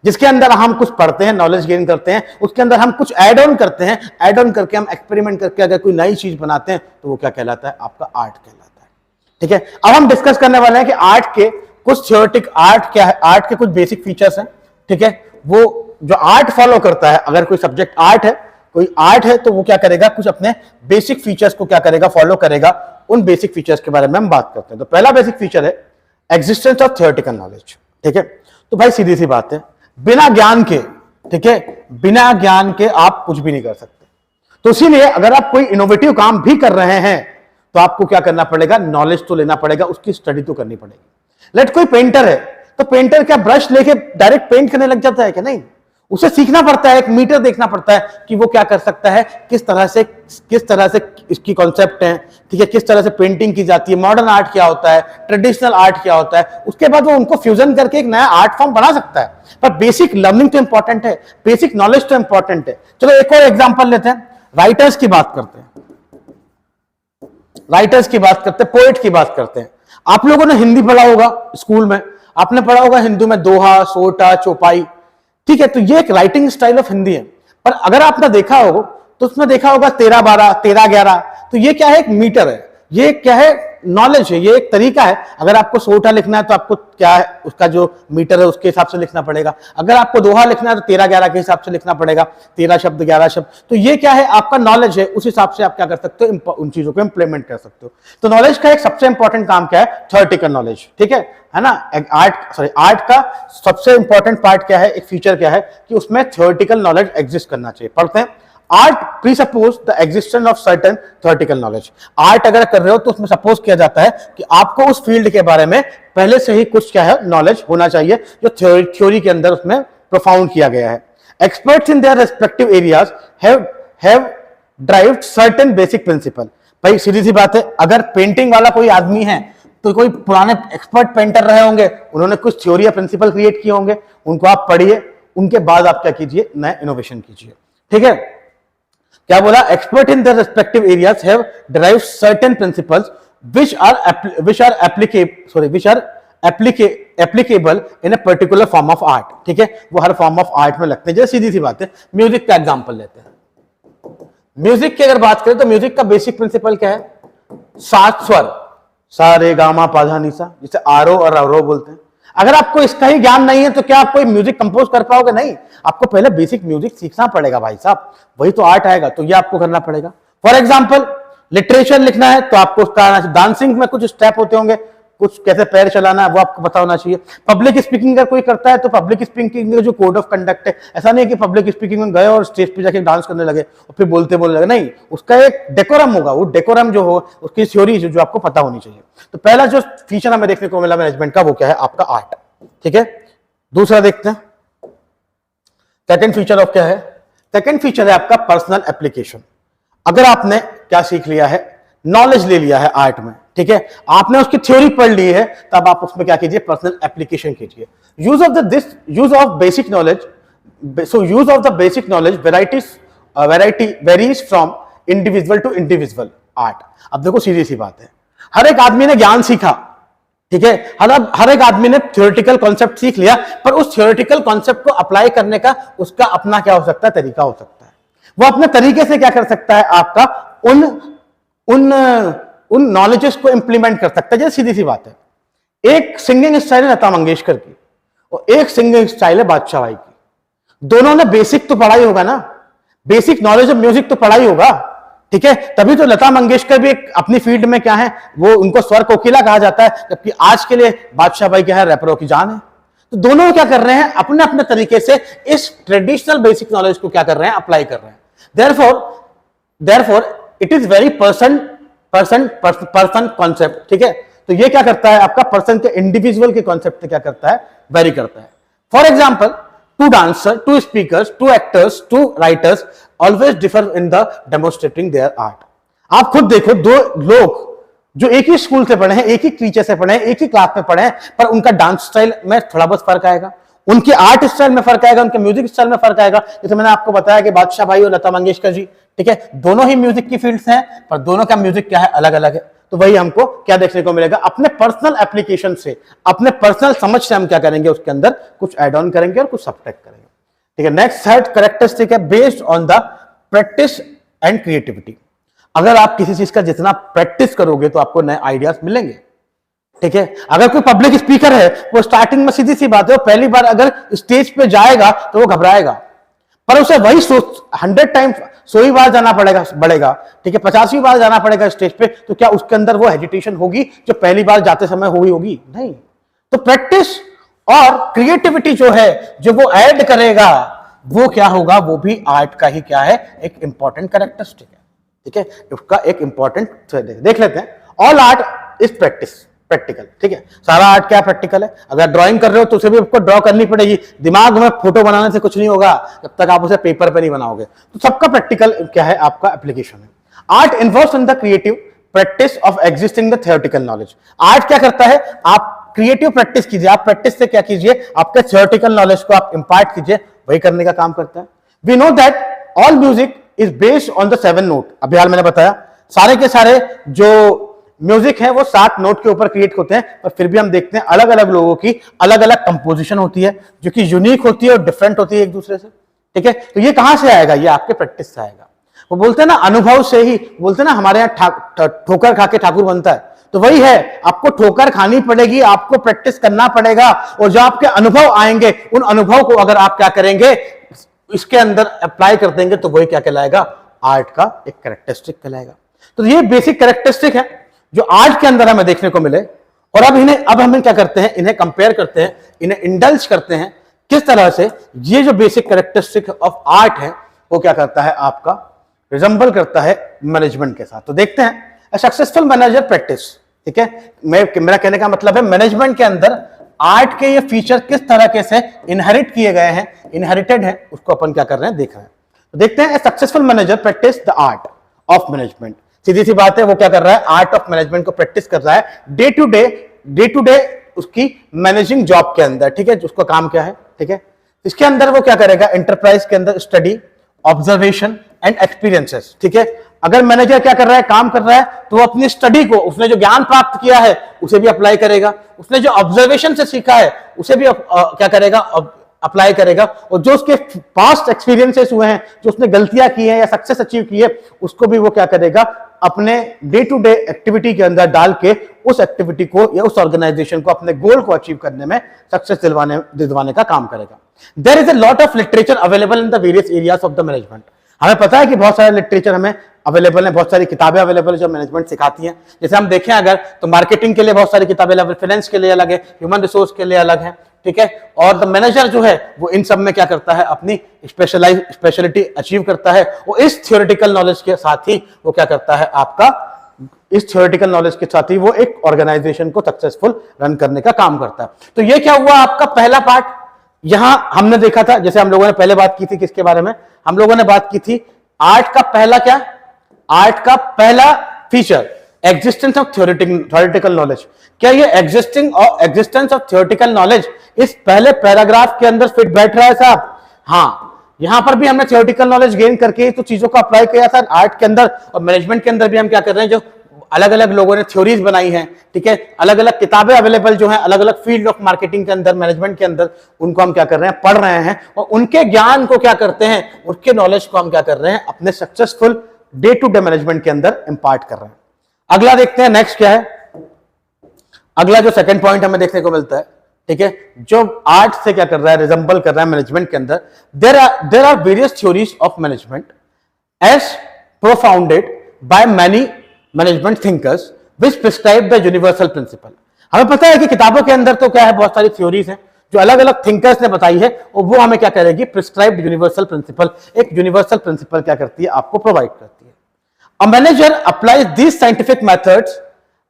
जिसके अंदर हम कुछ पढ़ते हैं, नॉलेज गेन करते हैं, उसके अंदर हम कुछ ऐड ऑन करते हैं, ऐड ऑन करके हम एक्सपेरिमेंट करके अगर कोई नई चीज बनाते हैं तो वो क्या कहलाता है, आपका आर्ट कहलाता है। ठीक है, अब हम डिस्कस करने वाले हैं कि आर्ट के कुछ थ्योरेटिक, आर्ट क्या है, आर्ट के कुछ बेसिक फीचर्स हैं। ठीक है, वो जो आर्ट फॉलो करता है, अगर कोई सब्जेक्ट आर्ट है, कोई आर्ट है, तो वो क्या करेगा, कुछ अपने बेसिक फीचर्स को क्या करेगा, फॉलो करेगा। उन बेसिक फीचर्स के बारे में हम बात करते हैं। तो पहला बेसिक फीचर है एग्जिस्टेंस ऑफ थ्योरेटिकल नॉलेज। ठीक है, तो भाई सीधी सी बात है, बिना ज्ञान के, ठीक है, बिना ज्ञान के आप कुछ भी नहीं कर सकते। तो इसीलिए अगर आप कोई इनोवेटिव काम भी कर रहे हैं तो आपको क्या करना पड़ेगा, नॉलेज तो लेना पड़ेगा, उसकी स्टडी तो करनी पड़ेगी। लेट कोई पेंटर है, तो पेंटर क्या ब्रश लेके डायरेक्ट पेंट करने लग जाता है क्या? नहीं, उसे सीखना पड़ता है, एक मीटर देखना पड़ता है कि वो क्या कर सकता है, किस तरह से इसकी कॉन्सेप्ट है, ठीक है, किस तरह से पेंटिंग की जाती है, मॉडर्न आर्ट क्या होता है, ट्रेडिशनल आर्ट क्या होता है, उसके बाद वो उनको फ्यूजन करके एक नया आर्ट फॉर्म बना सकता है। पर बेसिक लर्निंग तो इंपॉर्टेंट है, बेसिक नॉलेज तो इंपॉर्टेंट है। चलो एक और एग्जांपल लेते हैं, राइटर्स की बात करते हैं, पोएट की बात करते हैं। आप लोगों ने हिंदी पढ़ा होगा स्कूल में, आपने पढ़ा होगा हिंदी में दोहा, सोटा, चौपाई, ठीक है, तो ये एक राइटिंग स्टाइल ऑफ हिंदी है। पर अगर आपने देखा हो तो उसमें देखा होगा 13-12, 13-11, तो ये क्या है, एक मीटर है, ये क्या है, नॉलेज है, ये एक तरीका है। अगर आपको सोटा लिखना है तो आपको क्या है, उसका जो मीटर है उसके हिसाब से लिखना पड़ेगा। अगर आपको दोहा लिखना है तो 13-11 के हिसाब से लिखना पड़ेगा, 13 शब्द 11 शब्द। तो ये क्या है, आपका नॉलेज है, उस हिसाब से आप क्या कर सकते हो, उन चीजों को इंप्लीमेंट कर सकते हो। तो नॉलेज का एक सबसे इंपॉर्टेंट काम क्या है, थ्योरेटिकल नॉलेज। ठीक है ना, आर्ट का सबसे इंपॉर्टेंट पार्ट क्या है, एक फीचर क्या है कि उसमें थ्योरेटिकल नॉलेज एग्जिस्ट करना चाहिए। पढ़ते हैं, art presuppose the existence of certain theoretical knowledge. Art अगर कर रहे हो तो उसमें सपोज किया जाता है कि आपको उस फील्ड के बारे में पहले से ही कुछ क्या है, नॉलेज होना चाहिए, जो थ्योरी के अंदर उसमें प्रोफाउंड किया गया है। Experts in their respective areas have derived certain basic principle. भाई सीधी सी बात है, अगर पेंटिंग वाला कोई आदमी है तो कोई पुराने एक्सपर्ट पेंटर रहे होंगे, उन्होंने कुछ थ्योरी या प्रिंसिपल क्रिएट किए होंगे, उनको आप पढ़िए, उनके बाद आप क्या कीजिए, नए इनोवेशन कीजिए। ठीक है, क्या बोला, expert in the respective areas have derived certain principles which are applicable in a particular form of art। ठीक है, वो हर फॉर्म ऑफ आर्ट में लगते हैं। जैसे सीधी सी बात है, म्यूजिक का एग्जांपल लेते हैं। म्यूजिक की अगर बात करें तो म्यूजिक का बेसिक प्रिंसिपल क्या है, 7 स्वर, सा रे गा मा पा धा नी सा, जिसे आरो और अवरो बोलते हैं। अगर आपको इसका ही ज्ञान नहीं है तो क्या आप कोई म्यूजिक कंपोज कर पाओगे? नहीं, आपको पहले बेसिक म्यूजिक सीखना पड़ेगा भाई साहब, वही तो आर्ट आएगा। तो ये आपको करना पड़ेगा। फॉर एग्जाम्पल, लिटरेचर लिखना है तो आपको उसका आना चाहिए। डांसिंग में कुछ स्टेप होते होंगे, कुछ कैसे पैर चलाना है वो आपको पता होना चाहिए। पब्लिक स्पीकिंग अगर कोई करता है तो पब्लिक स्पीकिंग का जो कोड ऑफ कंडक्ट है, ऐसा नहीं है कि पब्लिक स्पीकिंग में गए और स्टेज पे जाके डांस करने लगे और फिर बोलने लगे, नहीं, उसका एक डेकोरम होगा। वो डेकोरम जो हो, उसकी थ्योरी जो आपको पता होनी चाहिए। तो पहला जो फीचर हमें देखने को मिला मैनेजमेंट का, वो क्या है, आपका आर्ट। ठीक है, दूसरा देखते हैं, सेकंड फीचर ऑफ क्या है, सेकंड फीचर है आपका पर्सनल एप्लीकेशन। अगर आपने क्या सीख लिया है, नॉलेज ले लिया है आर्ट में, ठीक है, आपने उसकी थ्योरी पढ़ ली है, तब आप उसमें क्या कीजिए, पर्सनल एप्लीकेशन कीजिए। Use of basic knowledge, so use of the basic knowledge varies from individual to individual art. अब देखो सीधी सी बात है, हर एक आदमी ने ज्ञान सीखा, ठीक है, हर एक आदमी ने थ्योरेटिकल कॉन्सेप्ट सीख लिया, पर उस थ्योरेटिकल कॉन्सेप्ट को अप्लाई करने का उसका अपना क्या हो सकता है, तरीका हो सकता है। वो अपने तरीके से क्या कर सकता है, आपका उन उन नॉलेजेस को इंप्लीमेंट कर सकता है। जैसे सीधी सी बात है, एक सिंगिंग स्टाइल है लता मंगेशकर की और एक सिंगिंग स्टाइल है बादशाह भाई की। दोनों ने बेसिक तो पढ़ाई होगा ना, बेसिक नॉलेज ऑफ म्यूजिक तो पढ़ाई होगा, ठीक है। तभी तो लता मंगेशकर भी एक अपनी फील्ड में क्या है, वो उनको स्वर कोकिला कहा जाता है, जबकि आज के लिए बादशाह भाई क्या है, रैपरों की जान है। तो दोनों क्या कर रहे हैं, अपने अपने तरीके से इस ट्रेडिशनल बेसिक नॉलेज को क्या कर रहे हैं, अप्लाई कर रहे हैं। Therefore it is very person concept, ठीक है। तो ये क्या करता है, आपका पर्सन के इंडिविजुअल के कॉन्सेप्ट क्या करता है, वेरी करता है। For example, two dancer, two speakers, two actors, two writers always differ in the demonstrating their art. आप खुद देखो, दो लोग जो एक ही स्कूल से पढ़े हैं, एक ही टीचर से पढ़े हैं, एक ही क्लास में पढ़े हैं, पर उनका डांस स्टाइल में थोड़ा बहुत फर्क आएगा, उनके आर्ट स्टाइल में फर्क आएगा, उनके म्यूजिक स्टाइल में फर्क आएगा। जैसे मैंने आपको बताया कि बादशाह भाई और लता मंगेशकर जी, ठीक है, दोनों ही म्यूजिक की फील्ड्स हैं, पर दोनों का म्यूजिक क्या है, अलग अलग है। तो वही हमको क्या देखने को मिलेगा, अपने पर्सनल एप्लीकेशन से, अपने पर्सनल समझ से हम क्या करेंगे, उसके अंदर कुछ एड ऑन करेंगे और कुछ सब्ट्रैक्ट करेंगे, ठीक है। नेक्स्ट थर्ड कैरेक्टरिस्टिक है based on the practice and creativity. अगर आप किसी चीज का जितना प्रैक्टिस करोगे तो आपको नए आइडियाज मिलेंगे, ठीक है। अगर कोई पब्लिक स्पीकर है, वो स्टार्टिंग में सीधी सी बात है, वो पहली बार अगर स्टेज पे जाएगा तो वो घबराएगा, पर उसे वही 100 टाइम 100 बार जाना पड़ेगा, ठीक है, 50वीं बार जाना पड़ेगा स्टेज पे, तो क्या उसके अंदर वो हेजिटेशन होगी जो पहली बार जाते समय होगी? नहीं। तो प्रैक्टिस और क्रिएटिविटी जो है, जो वो ऐड करेगा, वो क्या होगा, वो भी आर्ट का ही क्या है, एक इंपॉर्टेंट कैरेक्टरिस्टिक है, ठीक है। उसका एक इंपॉर्टेंट देख लेते हैं। ऑल आर्ट इज प्रैक्टिकल, ठीक है। सारा आर्ट क्या प्रैक्टिकल है। अगर ड्राइंग कर रहे हो तो उसे भी आपको ड्रॉ करनी पड़ेगी, दिमाग में फोटो बनाने से कुछ नहीं होगा जब तक आप उसे पेपर पे नहीं बनाओगे। तो सबका प्रैक्टिकल क्या है, आपका एप्लीकेशन है। Art involves in the creative practice of existing the theoretical knowledge. Art क्या करता है, आप क्रिएटिव प्रैक्टिस कीजिए, आप प्रैक्टिस से क्या कीजिए, आपके थियोरेटिकल नॉलेज को आप इंपार्ट कीजिए, वही करने का काम करता है। We know that all music is based on the 7 note. अभी हाल मैंने बताया, सारे के सारे जो म्यूजिक है वो 7 नोट के ऊपर क्रिएट होते हैं, पर फिर भी हम देखते हैं अलग अलग लोगों की अलग अलग कंपोजिशन होती है, जो कि यूनिक होती है और डिफरेंट होती है एक दूसरे से, ठीक है। तो ये कहां से आएगा, ये आपके प्रैक्टिस से आएगा। वो बोलते हैं ना, अनुभव से ही, बोलते हैं ना हमारे यहाँ ठोकर खा के ठाकुर बनता है, तो वही है, आपको ठोकर खानी पड़ेगी, आपको प्रैक्टिस करना पड़ेगा, और जो आपके अनुभव आएंगे, उन अनुभव को अगर आप क्या करेंगे, इसके अंदर अप्लाई कर देंगे, तो वही क्या कहलाएगा, आर्ट का एक कैरेक्टरिस्टिक कहलाएगा। तो ये बेसिक कैरेक्टरिस्टिक है जो आर्ट के अंदर हमें देखने को मिले। और अब हम क्या करते हैं, इन्हें कंपेयर करते हैं, इन्हें इंडल्ज करते हैं, किस तरह से ये जो बेसिक कैरेक्टरिस्टिक ऑफ आर्ट है वो क्या करता है, आपका रिजेंबल करता है मैनेजमेंट के साथ। तो देखते हैं सक्सेसफुल मैनेजर प्रैक्टिस, ठीक है। मेरा कहने का मतलब है, मैनेजमेंट के अंदर आर्ट के ये फीचर किस तरह से इनहेरिट किए गए हैं, इनहेरिटेड है, उसको अपन क्या कर रहे हैं, देख रहे हैं। तो देखते हैं successful manager practise the art of management. सीधी सी बात है, वो क्या कर रहा है, आर्ट ऑफ मैनेजमेंट को प्रैक्टिस कर रहा है डे टू डे उसकी मैनेजिंग जॉब के अंदर, ठीक है। उसका काम क्या है, ठीक है। इसके अंदर वो क्या करेगा, एंटरप्राइज के अंदर स्टडी, ऑब्जर्वेशन एंड एक्सपीरियंसेस, ठीक है। अगर मैनेजर क्या कर रहा है, काम कर रहा है, तो वो अपनी स्टडी को, उसने जो ज्ञान प्राप्त किया है उसे भी अप्लाई करेगा, उसने जो ऑब्जर्वेशन से सीखा है उसे भी क्या करेगा, अप्लाई करेगा, और जो उसके पास्ट एक्सपीरियंसेस हुए हैं, जो उसने गलतियां की हैं या सक्सेस अचीव की है, उसको भी वो क्या करेगा, अपने डे टू डे एक्टिविटी के अंदर डाल के उस एक्टिविटी को या उस ऑर्गेनाइजेशन को, अपने गोल को अचीव करने में सक्सेस दिलवाने का काम करेगा। There is a lot of literature available in the various areas of the management. हमें पता है कि बहुत सारे लिटरेचर हमें अवेलेबल है, बहुत सारी किताबें अवेलेबल है जो मैनेजमेंट सिखाती हैं। जैसे हम देखें अगर, तो मार्केटिंग के लिए बहुत सारी किताबें अवेलेबल, फाइनेंस के लिए अलग है, ह्यूमन रिसोर्स के लिए अलग है, ठीक है। और द मैनेजर जो है वो इन सब में क्या करता है, अपनी स्पेशलिटी अचीव करता है, वो इस थियोरेटिकल नॉलेज के साथ ही वो क्या करता है, आपका इस थियोरेटिकल नॉलेज के साथ ही वो एक ऑर्गेनाइजेशन को सक्सेसफुल रन करने का काम करता है। तो ये क्या हुआ, आपका पहला पार्ट। यहां हमने देखा था, जैसे हम लोगों ने पहले बात की थी, किसके बारे में, हम लोगों ने बात की थी आर्ट का पहला क्या, आर्ट का पहला feature existence of theoretical knowledge. क्या ये एग्जिस्टेंस ऑफ थियोरेटिकल नॉलेज इस पहले पैराग्राफ के अंदर फिट बैठ रहा है साहब? हाँ, यहां पर भी हमने थियोरेटिकल नॉलेज गेन करके तो चीजों को अप्लाई किया था आर्ट के अंदर, और मैनेजमेंट के अंदर भी हम क्या कर रहे हैं, जो अलग अलग लोगों ने थ्योरीज बनाई हैं, ठीक है, अलग अलग किताबें अवेलेबल जो हैं अलग अलग फील्ड ऑफ मार्केटिंग के अंदर, मैनेजमेंट के अंदर, उनको हम क्या कर रहे हैं, पढ़ रहे हैं, और उनके ज्ञान को क्या करते हैं, उनके नॉलेज को हम क्या कर रहे हैं, अपने successful day to day management के अंदर इंपार्ट कर रहे हैं। अगला देखते हैं नेक्स्ट क्या है। अगला जो सेकंड पॉइंट हमें देखने को मिलता है, ठीक है, जो आर्ट से क्या कर रहा है, रिजेंबल कर रहा है मैनेजमेंट के अंदर। There are various theories of management as propounded by many management thinkers which prescribe the universal principle. हमें पता है कि किताबों के अंदर तो क्या है, बहुत सारी थ्योरीज हैं जो अलग अलग थिंकर्स ने बताई है, और वो हमें क्या करेगी, प्रिस्क्राइब्ड यूनिवर्सल प्रिंसिपल, एक यूनिवर्सल प्रिंसिपल क्या करती है, आपको प्रोवाइड करती है। A manager applies these scientific methods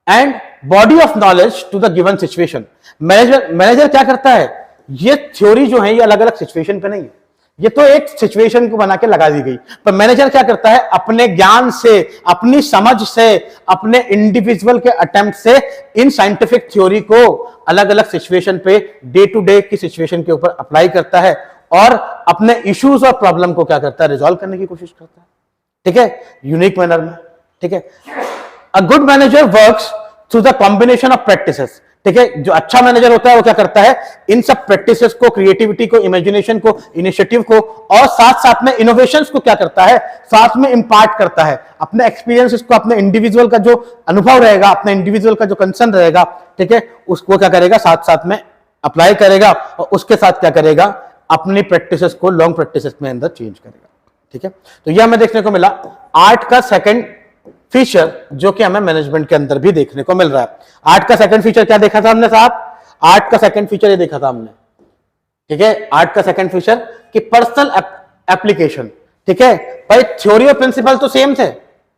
and body of knowledge to the given situation. Manager क्या करता है, ये थ्योरी जो है ये अलग अलग सिचुएशन पे नहीं है, ये तो एक सिचुएशन को बना के लगा दी गई, पर मैनेजर क्या करता है, अपने ज्ञान से, अपनी समझ से, अपने इंडिविजुअल के अटेम्प्ट से इन साइंटिफिक थ्योरी को अलग अलग सिचुएशन पे, डे टू डे की सिचुएशन के ऊपर अप्लाई करता है और अपने इश्यूज और प्रॉब्लम को क्या करता है, रिजॉल्व करने की कोशिश करता है, ठीक है, यूनिक मैनर में, ठीक है। A good manager works through the combination of practices, ठीक है, जो अच्छा मैनेजर होता है वो क्या करता है, इन सब प्रैक्टिसेस को, क्रिएटिविटी को, इमेजिनेशन को, इनिशिएटिव को, और साथ साथ में इनोवेशंस को क्या करता है, साथ में इंपार्ट करता है, अपने एक्सपीरियंसेस को, अपने इंडिविजुअल का जो अनुभव रहेगा, अपने इंडिविजुअल का जो कंसर्न रहेगा, ठीक है, उसको क्या करेगा, साथ साथ में अप्लाई करेगा, और उसके साथ क्या करेगा, अपनी प्रैक्टिसेस को लॉन्ग प्रैक्टिसेस में अंदर चेंज करेगा, ठीक है। तो यह हमें देखने को मिला आर्ट का सेकंड फीचर, जो कि हमें मैनेजमेंट के अंदर भी देखने को मिल रहा है। आर्ट का सेकंड फीचर क्या देखा था हमने साहब, आर्ट का सेकंड फीचर ये देखा था हमने, ठीक है, आर्ट का सेकंड फीचर कि पर्सनल एप्लीकेशन, ठीक है, भाई थ्योरी और प्रिंसिपल तो सेम थे,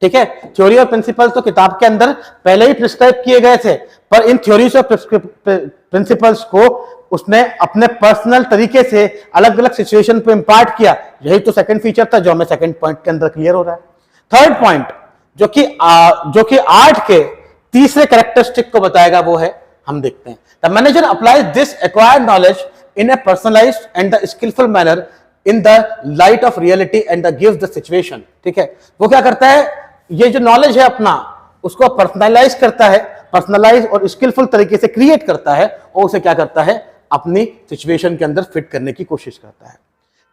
ठीक है, थ्योरी और प्रिंसिपल तो किताब के अंदर पहले ही प्रिस्क्राइब किए गए थे, पर इन थ्योरीज और प्रिंसिपल्स को उसने अपने पर्सनल तरीके से अलग अलग सिचुएशन पे इंपार्ट किया। यही तो सेकंड फीचर था जो हमें सेकंड पॉइंट के अंदर क्लियर हो रहा है। थर्ड पॉइंट जो कि आर्ट के तीसरे कैरेक्टरिस्टिक को बताएगा, वो है, हम देखते हैं, the manager applies this acquired knowledge in a personalised and the skilful manner in the light of reality and the gives the situation, ठीक है। वो क्या करता है, ये जो नॉलेज है अपना, उसको पर्सनलाइज करता है, पर्सनलाइज और स्किलफुल तरीके से क्रिएट करता है, और उसे क्या करता है, अपनी सिचुएशन के अंदर फिट करने की कोशिश करता है।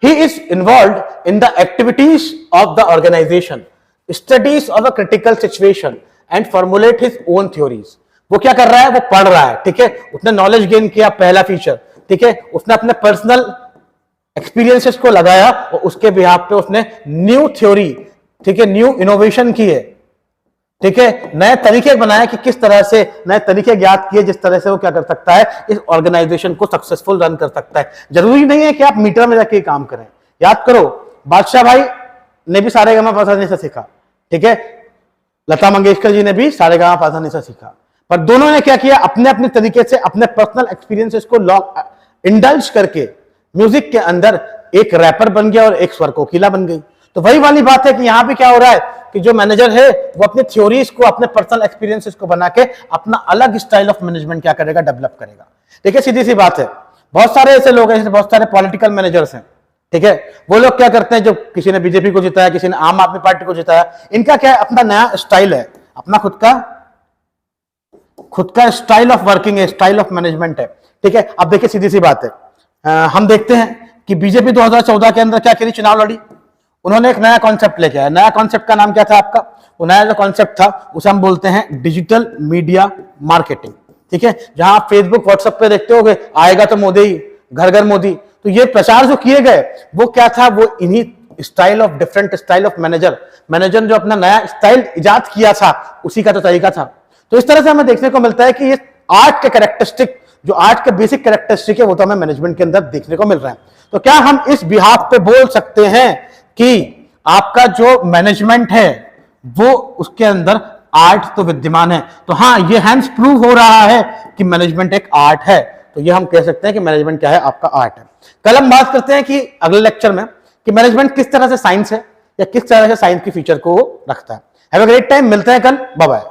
He is involved in the activities of the organisation, studies of a critical situation and formulate his own theories. वो क्या कर रहा है, वो पढ़ रहा है, ठीक है, उसने नॉलेज गेन किया, पहला फीचर, ठीक है, उसने अपने पर्सनल एक्सपीरियंसेस को लगाया और उसके बिहाफ पे उसने न्यू थ्योरी, ठीक है, न्यू इनोवेशन की है, ठीक है, नए तरीके बनाए कि किस तरह से, नए तरीके ज्ञात किए जिस तरह से वो क्या कर सकता है, इस ऑर्गेनाइजेशन को सक्सेसफुल रन कर सकता है। जरूरी नहीं है कि आप मीटर में जाके काम करें, याद करो बादशाह भाई ने भी सारेगामापा से सीखा, ठीक है, लता मंगेशकर जी ने भी सारेगामापा से सीखा, पर दोनों ने क्या किया, अपने अपने तरीके से अपने पर्सनल एक्सपीरियंसेस को इंडल्ज करके म्यूजिक के अंदर एक रैपर बन गया और एक स्वर कोकिला बन गई। तो वही वाली बात है कि यहां भी क्या हो रहा है कि जो मैनेजर है वो अपने थ्योरीज को, अपने पर्सनल एक्सपीरियंसेस को बना के अपना अलग स्टाइल ऑफ मैनेजमेंट क्या करेगा, डेवलप करेगा। देखिए सीधी सी बात है, बहुत सारे ऐसे लोग हैं, बहुत सारे पॉलिटिकल मैनेजर्स हैं, ठीक है, वो लोग क्या करते हैं, जो किसी ने बीजेपी को जिताया, किसी ने आम आदमी पार्टी को जिताया, इनका क्या है, अपना नया स्टाइल है, अपना खुद का स्टाइल ऑफ वर्किंग है, स्टाइल ऑफ मैनेजमेंट है, ठीक है। अब देखिए सीधी सी बात है, हम देखते हैं कि बीजेपी 2014 के अंदर क्या करी, चुनाव लड़ी, उन्होंने एक नया कॉन्सेप्ट लेके आया। नया कॉन्सेप्ट का नाम क्या था आपका, वो नया जो कॉन्सेप्ट था उसे हम बोलते हैं डिजिटल मीडिया मार्केटिंग, ठीक है। जहां आप फेसबुक व्हाट्सएप पे देखते होगे, आएगा तो मोदी ही, घर घर मोदी। तो ये प्रचार जो किए गए वो क्या था, वो इन्हीं style of, different style of manager जो अपना नया स्टाइल इजाद किया था, उसी का तो तरीका था। तो इस तरह से हमें देखने को मिलता है कि ये आर्ट के कैरेक्टरिस्टिक, जो आर्ट के बेसिक कैरेक्टरिस्टिक है, वो तो हमें मैनेजमेंट के अंदर देखने को मिल रहा है। तो क्या हम इस बिहाफ पे बोल सकते हैं कि आपका जो मैनेजमेंट है वो, उसके अंदर आर्ट तो विद्यमान है? तो हाँ, ये हैंस प्रूव हो रहा है कि मैनेजमेंट एक आर्ट है। तो ये हम कह सकते हैं कि मैनेजमेंट क्या है, आपका आर्ट है। कल हम बात करते हैं कि अगले लेक्चर में कि मैनेजमेंट किस तरह से साइंस है या किस तरह से साइंस की फीचर को रखता है। हैव अ ग्रेट टाइम, मिलते हैं कल, बाय बाय।